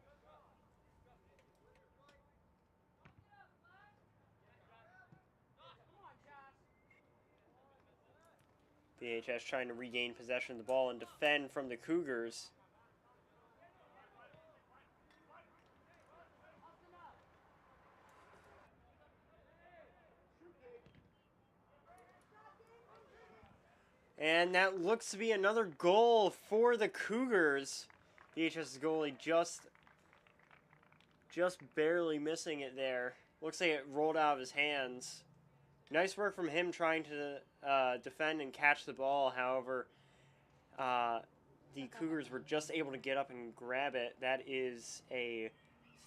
Speaker 1: VHS trying to regain possession of the ball and defend from the Cougars. And that looks to be another goal for the Cougars. VHS goalie just barely missing it there. Looks like it rolled out of his hands. Nice work from him trying to defend and catch the ball. However, the Cougars were just able to get up and grab it. That is a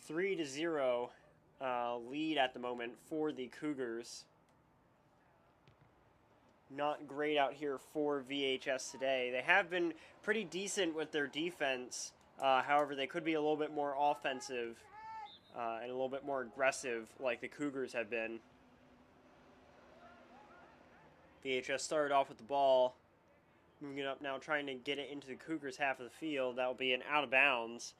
Speaker 1: 3-0 lead at the moment for the Cougars. Not great out here for VHS today. They have been pretty decent with their defense. However, they could be a little bit more offensive and a little bit more aggressive like the Cougars have been. VHS started off with the ball. Moving it up now, trying to get it into the Cougars half of the field. That will be an out of bounds.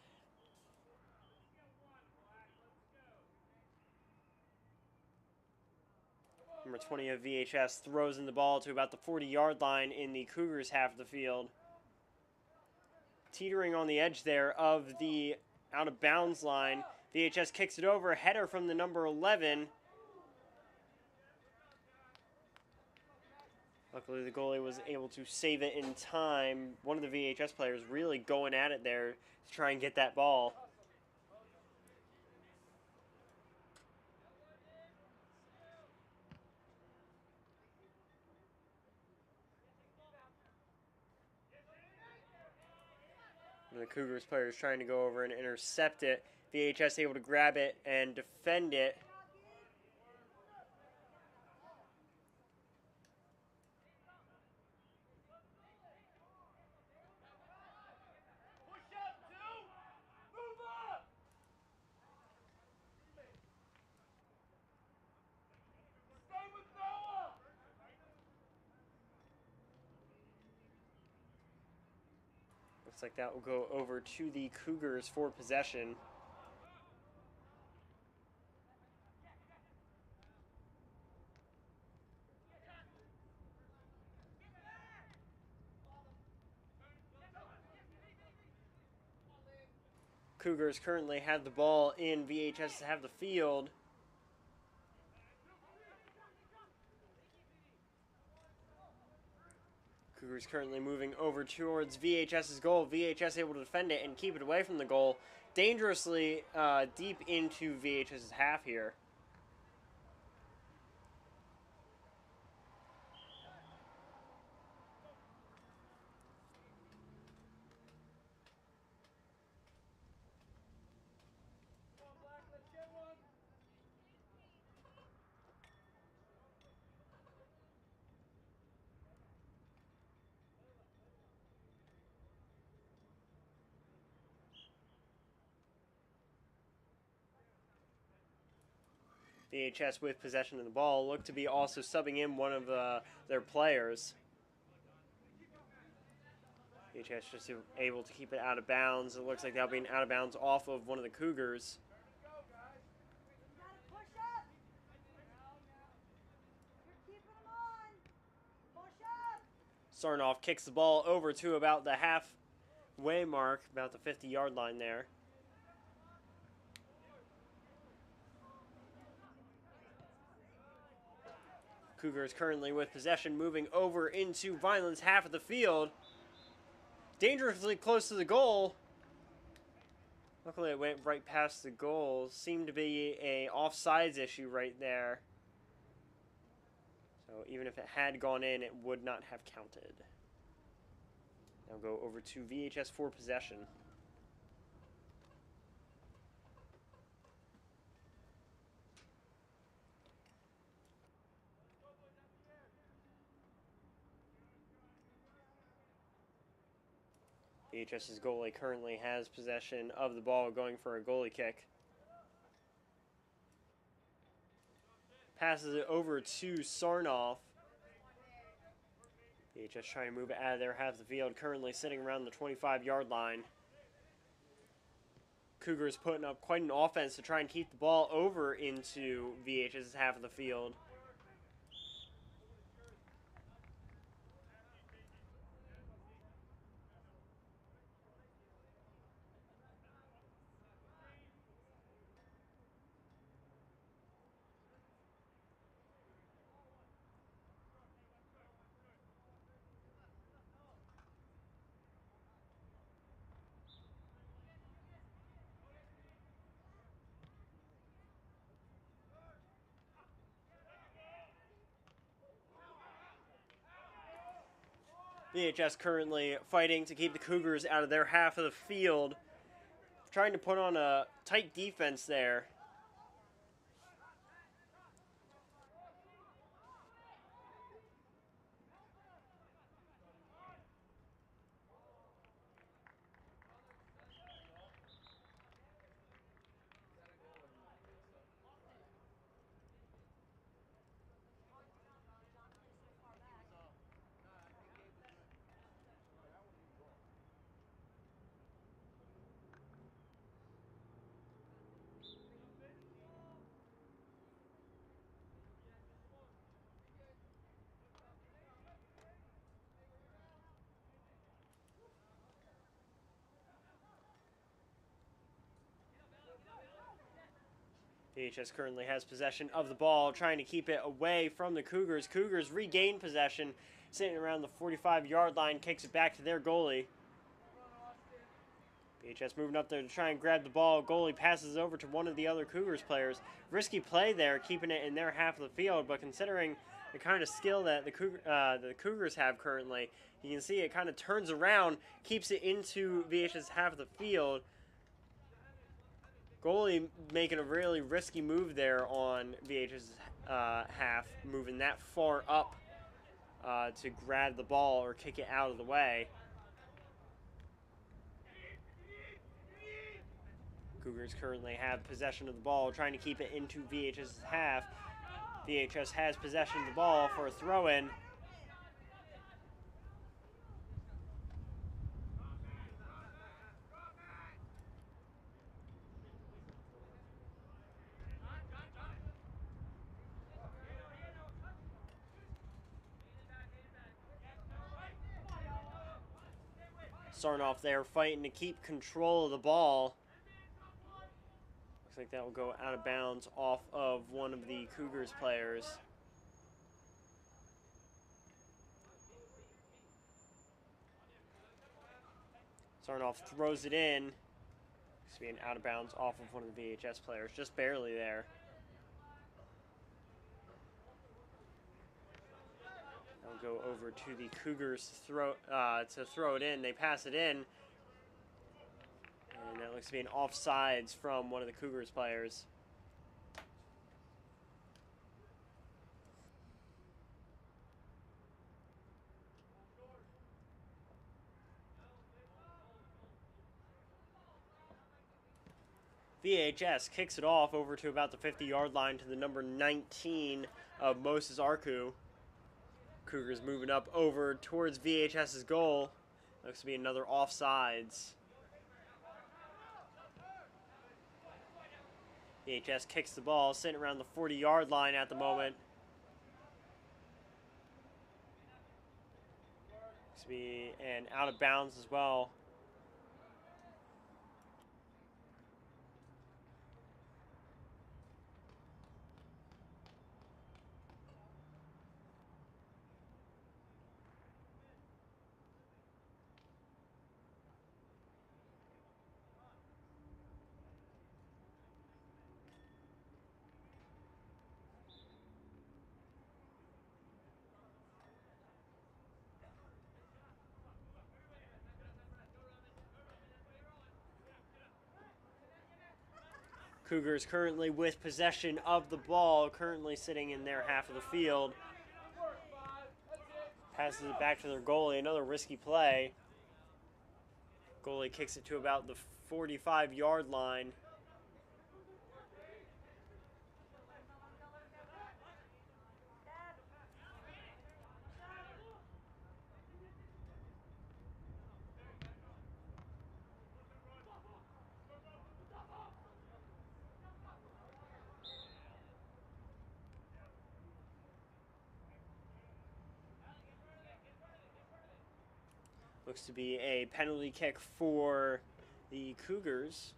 Speaker 1: Number 20 of VHS throws in the ball to about the 40-yard line in the Cougars half of the field. Teetering on the edge there of the out-of-bounds line. VHS kicks it over. Header from the number 11. Luckily, the goalie was able to save it in time. One of the VHS players really going at it there to try and get that ball. One of the Cougars players trying to go over and intercept it. VHS able to grab it and defend it. Looks like that will go over to the Cougars for possession. Cougars currently have the ball in VHS to have the field. Cougars currently moving over towards VHS's goal. VHS able to defend it and keep it away from the goal. Dangerously deep into VHS's half here. VHS with possession of the ball look to be also subbing in one of their players. VHS just able to keep it out of bounds. It looks like that'll be an out of bounds off of one of the Cougars. Sarnoff kicks the ball over to about the halfway mark, about the 50-yard line there. Cougars currently with possession, moving over into Vineland's half of the field. Dangerously close to the goal. Luckily, it went right past the goal. Seemed to be a offsides issue right there. So even if it had gone in, it would not have counted. Now go over to VHS for possession. VHS's goalie currently has possession of the ball, going for a goalie kick. Passes it over to Sarnoff. VHS trying to move it out of their half of the field, currently sitting around the 25-yard line. Cougars putting up quite an offense to try and keep the ball over into VHS's half of the field. VHS currently fighting to keep the Cougars out of their half of the field, trying to put on a tight defense there. VHS currently has possession of the ball, trying to keep it away from the Cougars. Cougars regain possession, sitting around the 45-yard line, kicks it back to their goalie. VHS moving up there to try and grab the ball. Goalie passes over to one of the other Cougars players. Risky play there, keeping it in their half of the field, but considering the kind of skill that the Cougars have currently, you can see it kind of turns around, keeps it into VHS half of the field. Goalie making a really risky move there on VH's half, moving that far up to grab the ball or kick it out of the way. Cougars currently have possession of the ball, trying to keep it into VHS's half. VHS has possession of the ball for a throw-in. Sarnoff there fighting to keep control of the ball. Looks like that will go out of bounds off of one of the Cougars players. Sarnoff throws it in. It's being out of bounds off of one of the VHS players, just barely there. They'll go over to the Cougars to throw it in. They pass it in. And that looks to be an offsides from one of the Cougars players. VHS kicks it off over to about the 50-yard line to the number 19 of Moses Arku. Cougars moving up over towards VHS's goal. Looks to be another offsides. VHS kicks the ball, sitting around the 40-yard line at the moment. Looks to be an out of bounds as well. Cougars currently with possession of the ball, currently sitting in their half of the field. Passes it back to their goalie, another risky play. Goalie kicks it to about the 45-yard line. Looks to be a penalty kick for the Cougars.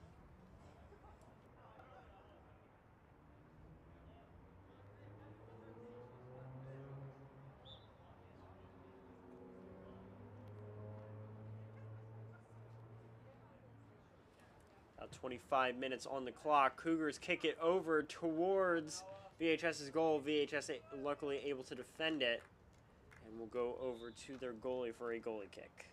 Speaker 1: About 25 minutes on the clock. Cougars kick it over towards VHS's goal. VHS luckily able to defend it. And will go over to their goalie for a goalie kick.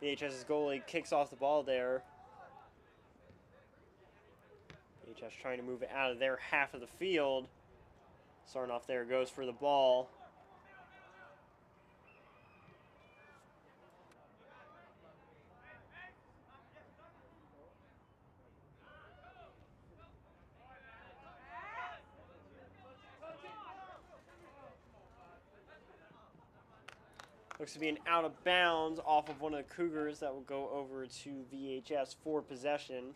Speaker 1: VHS's goalie kicks off the ball there. VHS trying to move it out of their half of the field. Sarnoff there goes for the ball. Looks to be an out of bounds off of one of the Cougars that will go over to VHS for possession.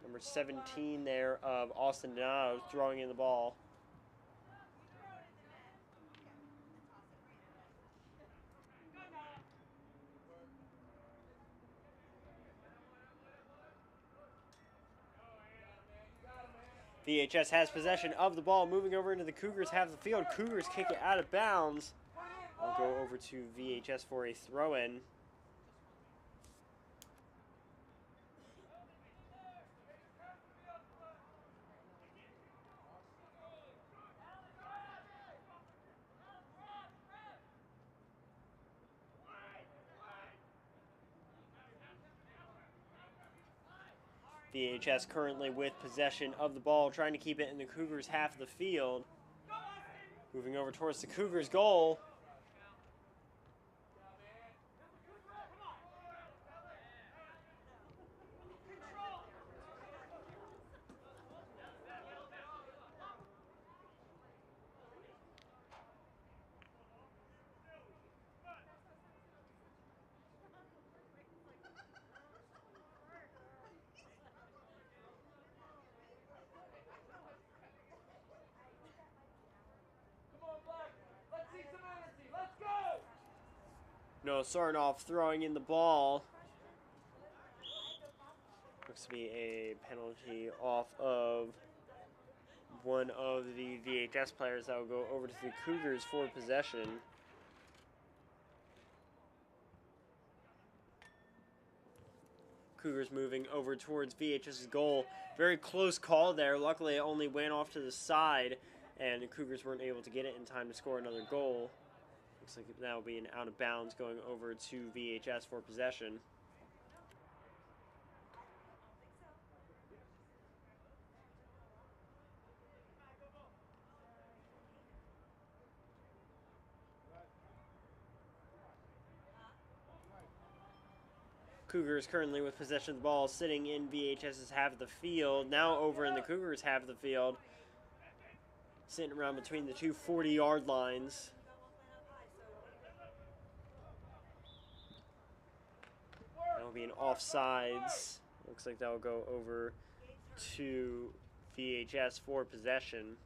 Speaker 1: Number 17 there of Austin Donato throwing in the ball. VHS has possession of the ball, moving over into the Cougars half of the field. Cougars kick it out of bounds. I'll go over to VHS for a throw-in. VHS currently with possession of the ball, trying to keep it in the Cougars half of the field. Moving over towards the Cougars goal. No, Sarnoff throwing in the ball. Looks to be a penalty off of one of the VHS players that will go over to the Cougars for possession. Cougars moving over towards VHS's goal. Very close call there. Luckily, it only went off to the side, and the Cougars weren't able to get it in time to score another goal. Looks like that will be an out of bounds going over to VHS for possession. Cougars currently with possession of the ball, sitting in VHS's half of the field. Now over in the Cougars half of the field. Sitting around between the two 40-yard lines. That will be an offsides. Looks like that will go over to VHS for possession.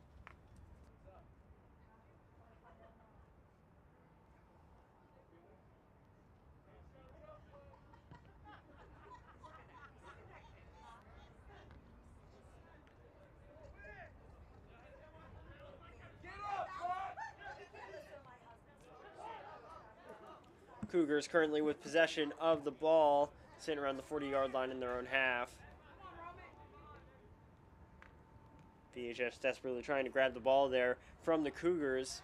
Speaker 1: Cougars currently with possession of the ball, sitting around the 40-yard line in their own half. VHS desperately trying to grab the ball there from the Cougars.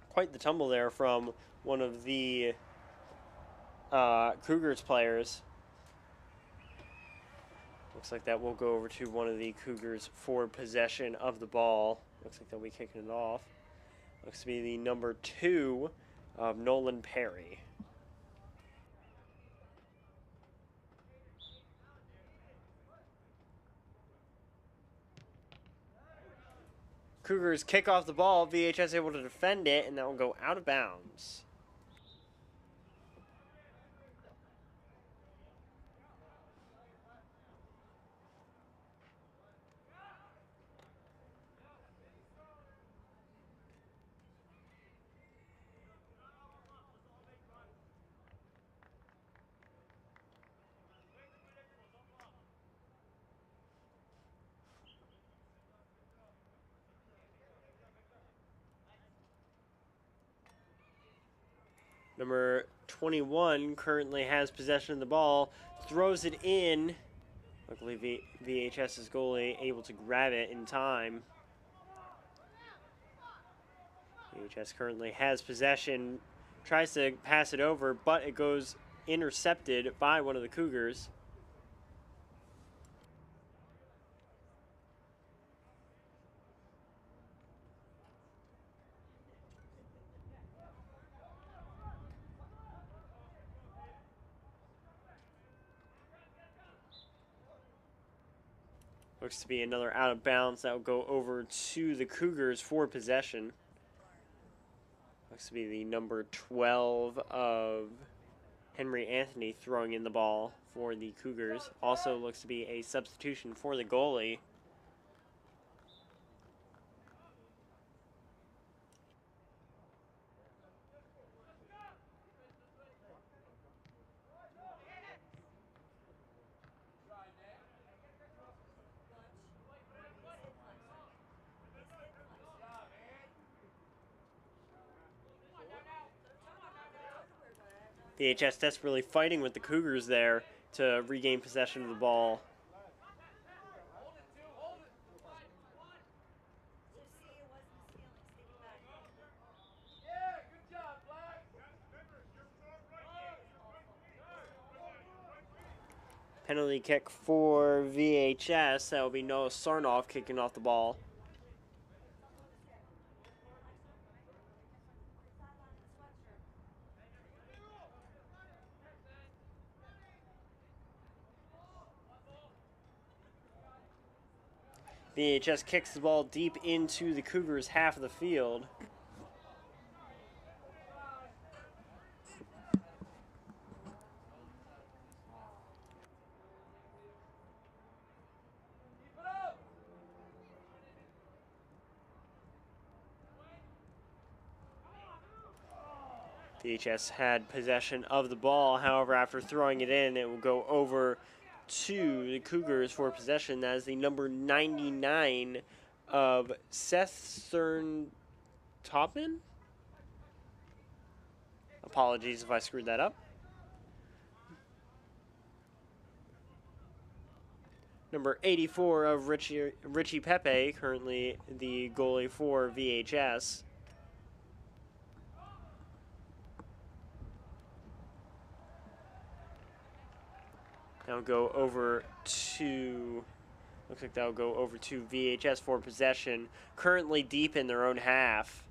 Speaker 1: Quite the tumble there from one of the Cougars players. Looks like that will go over to one of the Cougars for possession of the ball. Looks like they'll be kicking it off. Looks to be the number 2 of Nolan Perry. Cougars kick off the ball. VHS able to defend it, and that will go out of bounds. Number 21 currently has possession of the ball, throws it in. Luckily, VHS's goalie able to grab it in time. VHS currently has possession, tries to pass it over, but it goes intercepted by one of the Cougars. Looks to be another out of bounds that will go over to the Cougars for possession. Looks to be the number 12 of Henry Anthony throwing in the ball for the Cougars. Also looks to be a substitution for the goalie. VHS desperately fighting with the Cougars there to regain possession of the ball. Penalty kick for VHS. That will be Noah Sarnoff kicking off the ball. VHS kicks the ball deep into the Cougars' half of the field. VHS had possession of the ball. However, after throwing it in, it will go over to the Cougars for possession. That is the number 99 of Seth Stern-Topman. Apologies if I screwed that up. Number 84 of Richie Pepe, currently the goalie for VHS. That'll go over to, looks like that'll go over to VHS for possession, currently deep in their own half.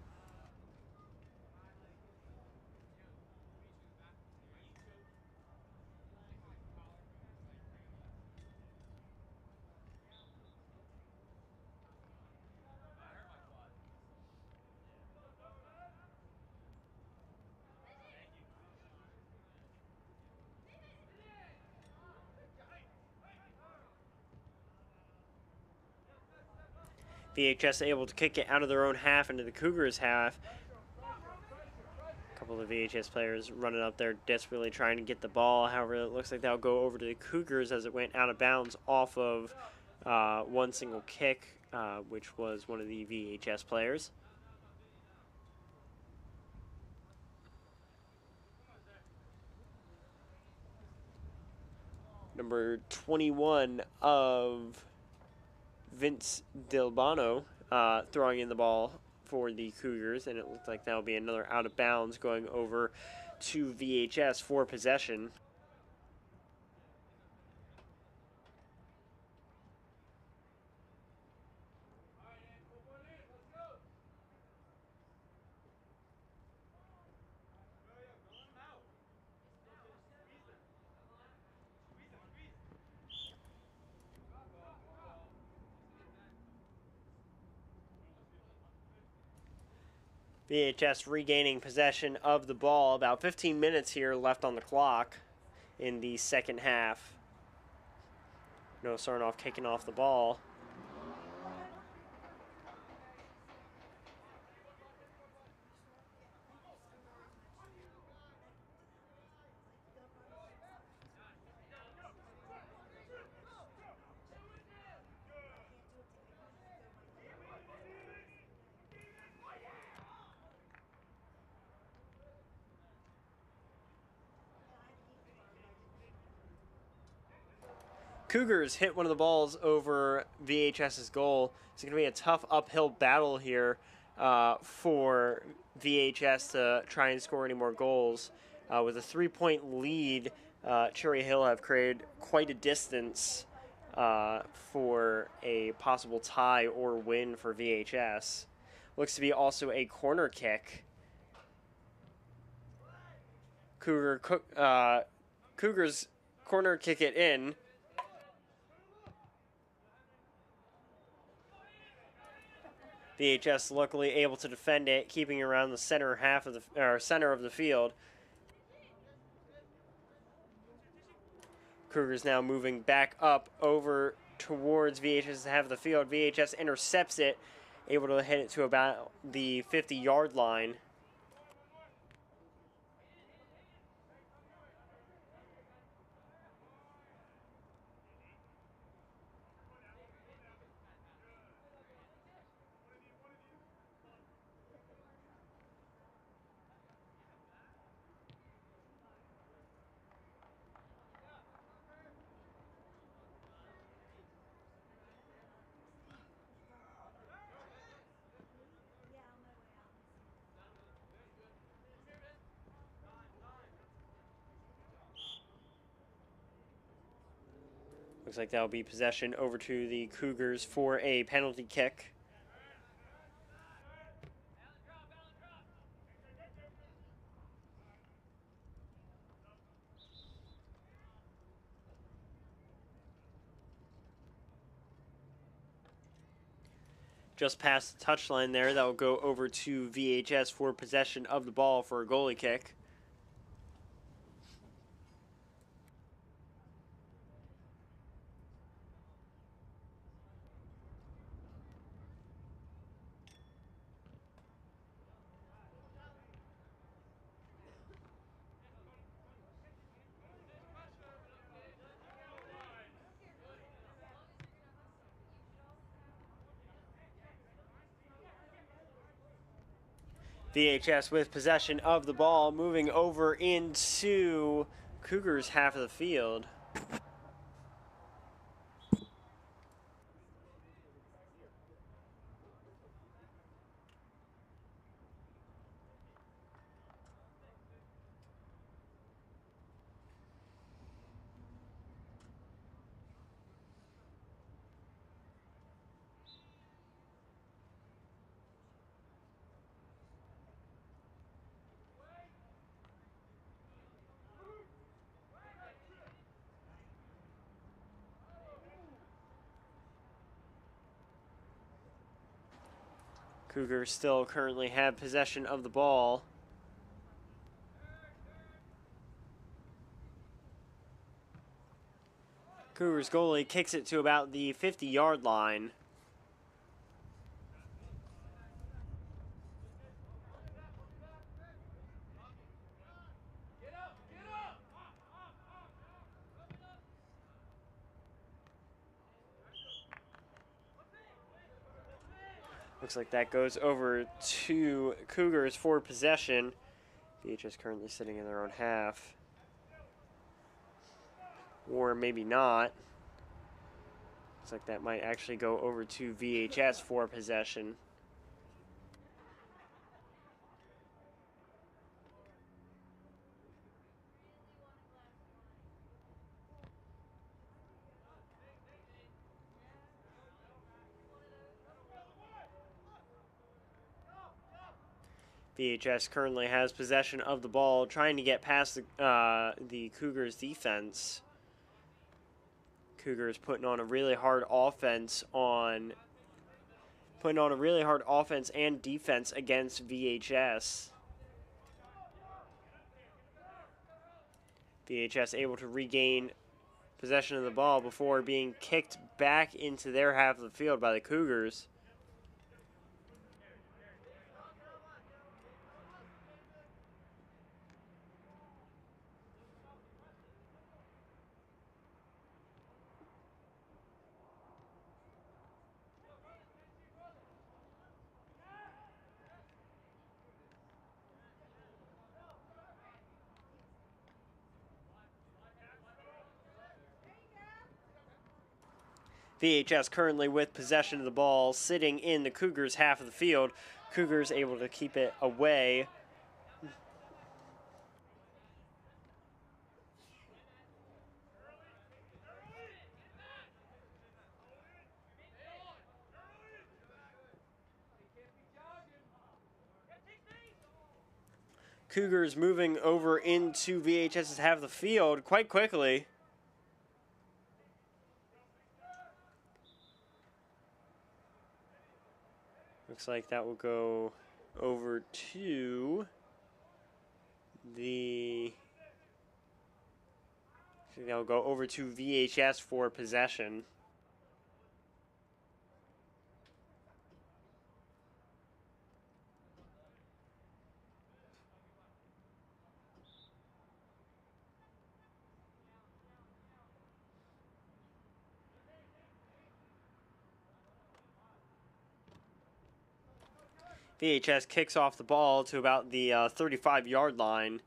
Speaker 1: VHS able to kick it out of their own half into the Cougars' half. A couple of the VHS players running up there desperately trying to get the ball. However, it looks like that'll go over to the Cougars as it went out of bounds off of one single kick, which was one of the VHS players. Number 21 of Vince Dilbano throwing in the ball for the Cougars, and it looks like that'll be another out of bounds going over to VHS for possession. VHS regaining possession of the ball. About 15 minutes here left on the clock in the second half. Noah Sarnoff kicking off the ball. Cougars hit one of the balls over VHS's goal. It's going to be a tough uphill battle here for VHS to try and score any more goals. With a 3-point lead, Cherry Hill have created quite a distance for a possible tie or win for VHS. Looks to be also a corner kick. Cougars corner kick it in. VHS luckily able to defend it, keeping around the center half of the center of the field. Cougars now moving back up over towards VHS half of the field. VHS intercepts it, able to hit it to about the 50-yard line. Looks like that will be possession over to the Cougars for a penalty kick. Just past the touchline there, that will go over to VHS for possession of the ball for a goalie kick. VHS with possession of the ball, moving over into Cougars half of the field. Cougars still currently have possession of the ball. Cougars goalie kicks it to about the 50-yard line. Looks like that goes over to Cougars for possession. VHS currently sitting in their own half. Or maybe not. Looks like that might actually go over to VHS for possession. VHS currently has possession of the ball, trying to get past the Cougars defense. Cougars putting on a really hard offense and defense against VHS. VHS able to regain possession of the ball before being kicked back into their half of the field by the Cougars. VHS currently with possession of the ball, sitting in the Cougars' half of the field. Cougars able to keep it away. Cougars moving over into VHS's half of the field quite quickly. Looks like that will go over to that'll go over to VHS for possession. VHS kicks off the ball to about the 35-yard line.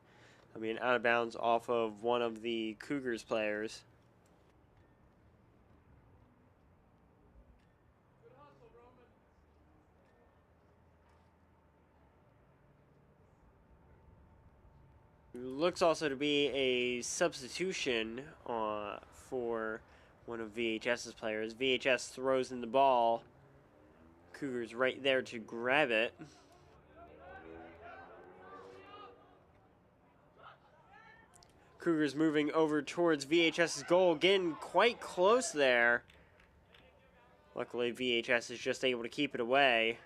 Speaker 1: I mean, out of bounds off of one of the Cougars players. Looks also to be a substitution for one of VHS's players. VHS throws in the ball. Cougars right there to grab it. Cougars moving over towards VHS's goal, getting quite close there. Luckily, VHS is just able to keep it away.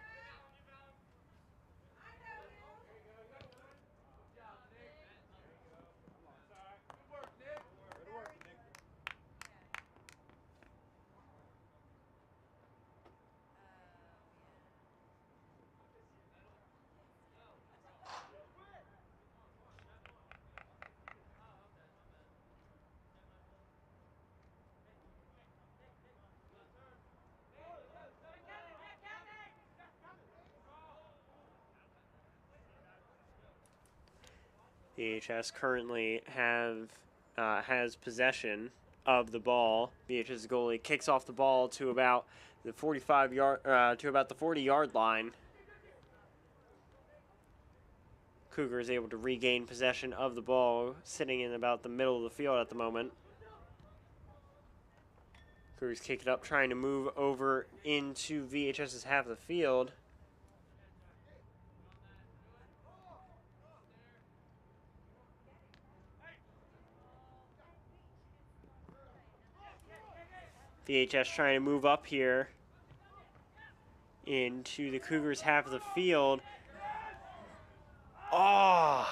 Speaker 1: VHS currently has possession of the ball. VHS goalie kicks off the ball to about the 40-yard line. Cougars able to regain possession of the ball, sitting in about the middle of the field at the moment. Cougars kick it up, trying to move over into VHS's half of the field. VHS trying to move up here into the Cougars' half of the field. Oh,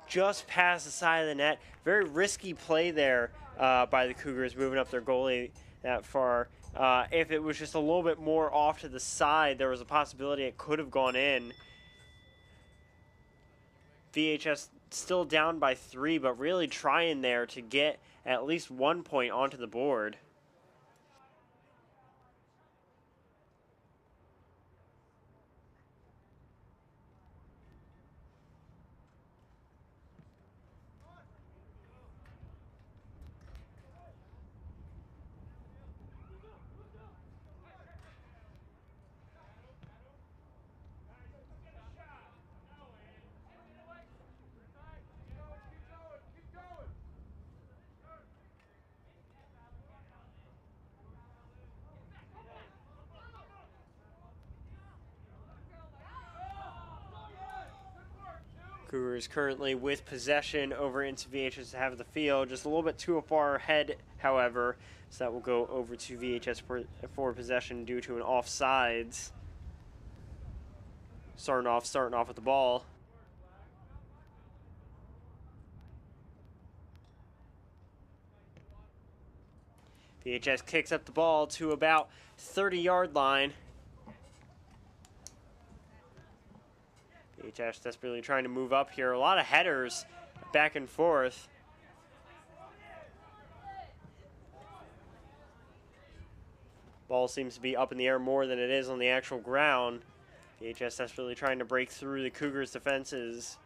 Speaker 1: just past the side of the net. Very risky play there by the Cougars, moving up their goalie that far. If it was just a little bit more off to the side, there was a possibility it could have gone in. VHS still down by 3, but really trying there to get at least 1 point onto the board. Cougars currently with possession over into VHS half of the field. Just a little bit too far ahead, however, so that will go over to VHS for possession due to an offsides. Starting off with the ball. VHS kicks up the ball to about 30-yard line. VHS desperately trying to move up here. A lot of headers back and forth. Ball seems to be up in the air more than it is on the actual ground. VHS desperately trying to break through the Cougars' defenses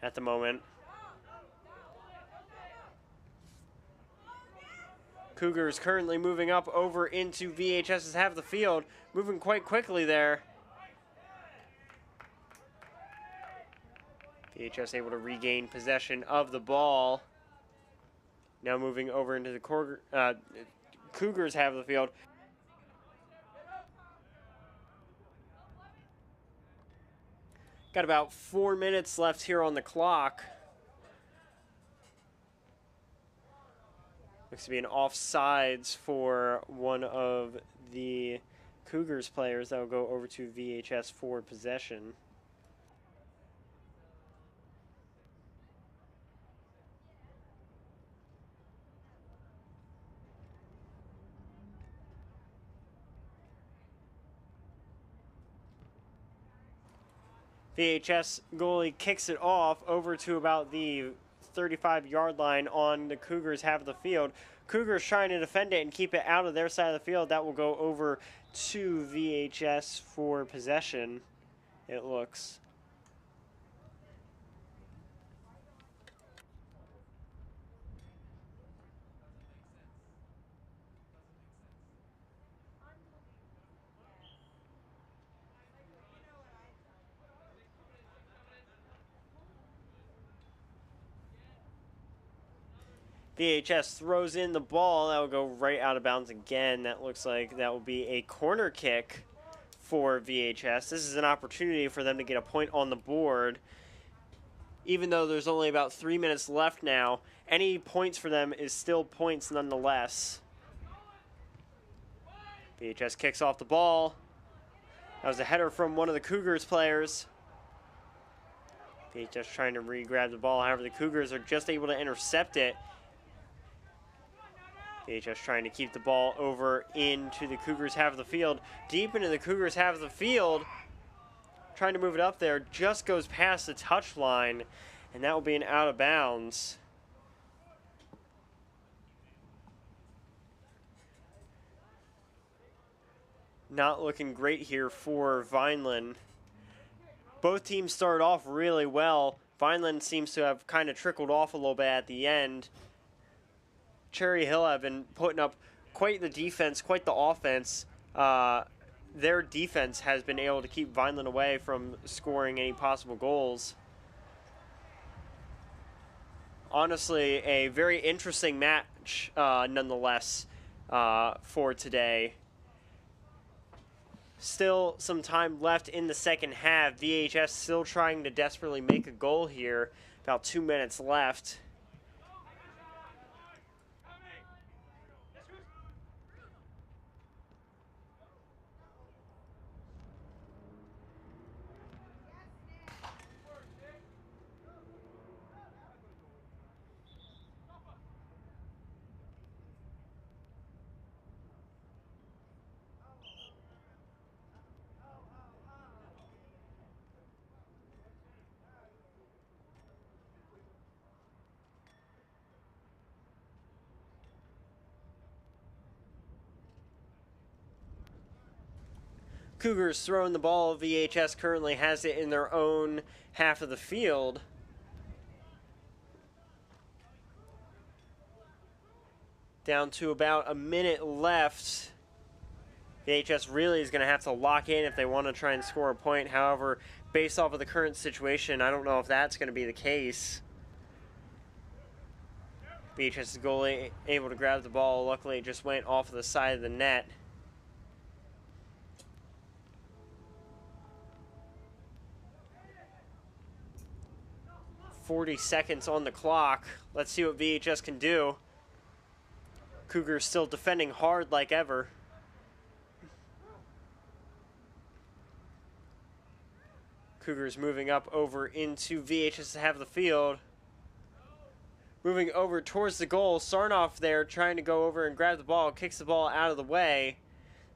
Speaker 1: at the moment. Cougars currently moving up over into VHS's half of the field, moving quite quickly there. VHS able to regain possession of the ball. Now moving over into the Cougars half of the field. Got about 4 minutes left here on the clock. Looks to be an offsides for one of the Cougars players that will go over to VHS for possession. VHS goalie kicks it off over to about the 35-yard line on the Cougars half of the field. Cougars trying to defend it and keep it out of their side of the field. That will go over to VHS for possession, it looks. VHS throws in the ball. That will go right out of bounds again. That looks like that will be a corner kick for VHS. This is an opportunity for them to get a point on the board. Even though there's only about 3 minutes left now, any points for them is still points nonetheless. VHS kicks off the ball. That was a header from one of the Cougars players. VHS trying to re-grab the ball. However, the Cougars are just able to intercept it. VHS trying to keep the ball over into the Cougars half of the field. Deep into the Cougars half of the field. Trying to move it up there. Just goes past the touch line. And that will be an out of bounds. Not looking great here for Vineland. Both teams started off really well. Vineland seems to have kind of trickled off a little bit at the end. Cherry Hill have been putting up quite the defense, quite the offense. Their defense has been able to keep Vineland away from scoring any possible goals. Honestly, a very interesting match nonetheless for today. Still some time left in the second half. VHS still trying to desperately make a goal here. About 2 minutes left. Cougars throwing the ball. VHS currently has it in their own half of the field. Down to about a minute left. VHS really is going to have to lock in if they want to try and score a point. However, based off of the current situation, I don't know if that's going to be the case. VHS goalie able to grab the ball. Luckily, it just went off of the side of the net. 40 seconds on the clock. Let's see what VHS can do. Cougars still defending hard like ever. Cougars moving up over into VHS to have the field. Moving over towards the goal. Sarnoff there trying to go over and grab the ball. Kicks the ball out of the way.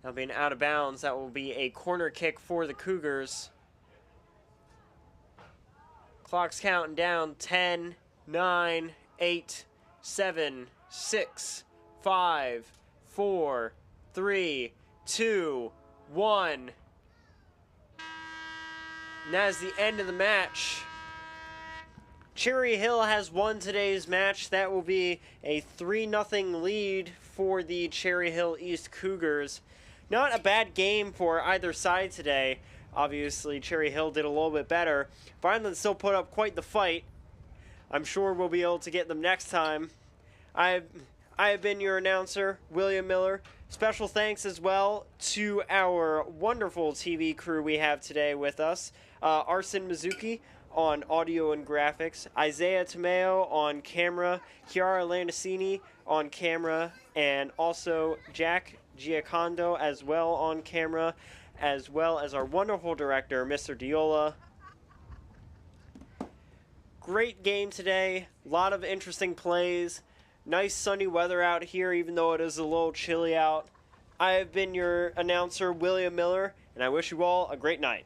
Speaker 1: That'll be an out of bounds. That will be a corner kick for the Cougars. Clock's counting down. 10, 9, 8, 7, 6, 5, 4, 3, 2, 1. And that is the end of the match. Cherry Hill has won today's match. That will be a 3-0 lead for the Cherry Hill East Cougars. Not a bad game for either side today. Obviously, Cherry Hill did a little bit better. Vineland still put up quite the fight. I'm sure we'll be able to get them next time. I have been your announcer, William Miller. Special thanks as well to our wonderful TV crew we have today with us. Arsen Mizuki on audio and graphics, Isaiah Tomeo on camera, Chiara Landicini on camera, and also Jack Giacondo as well on camera, as well as our wonderful director, Mr. Diola. Great game today, a lot of interesting plays, nice sunny weather out here even though it is a little chilly out. I have been your announcer, William Miller, and I wish you all a great night.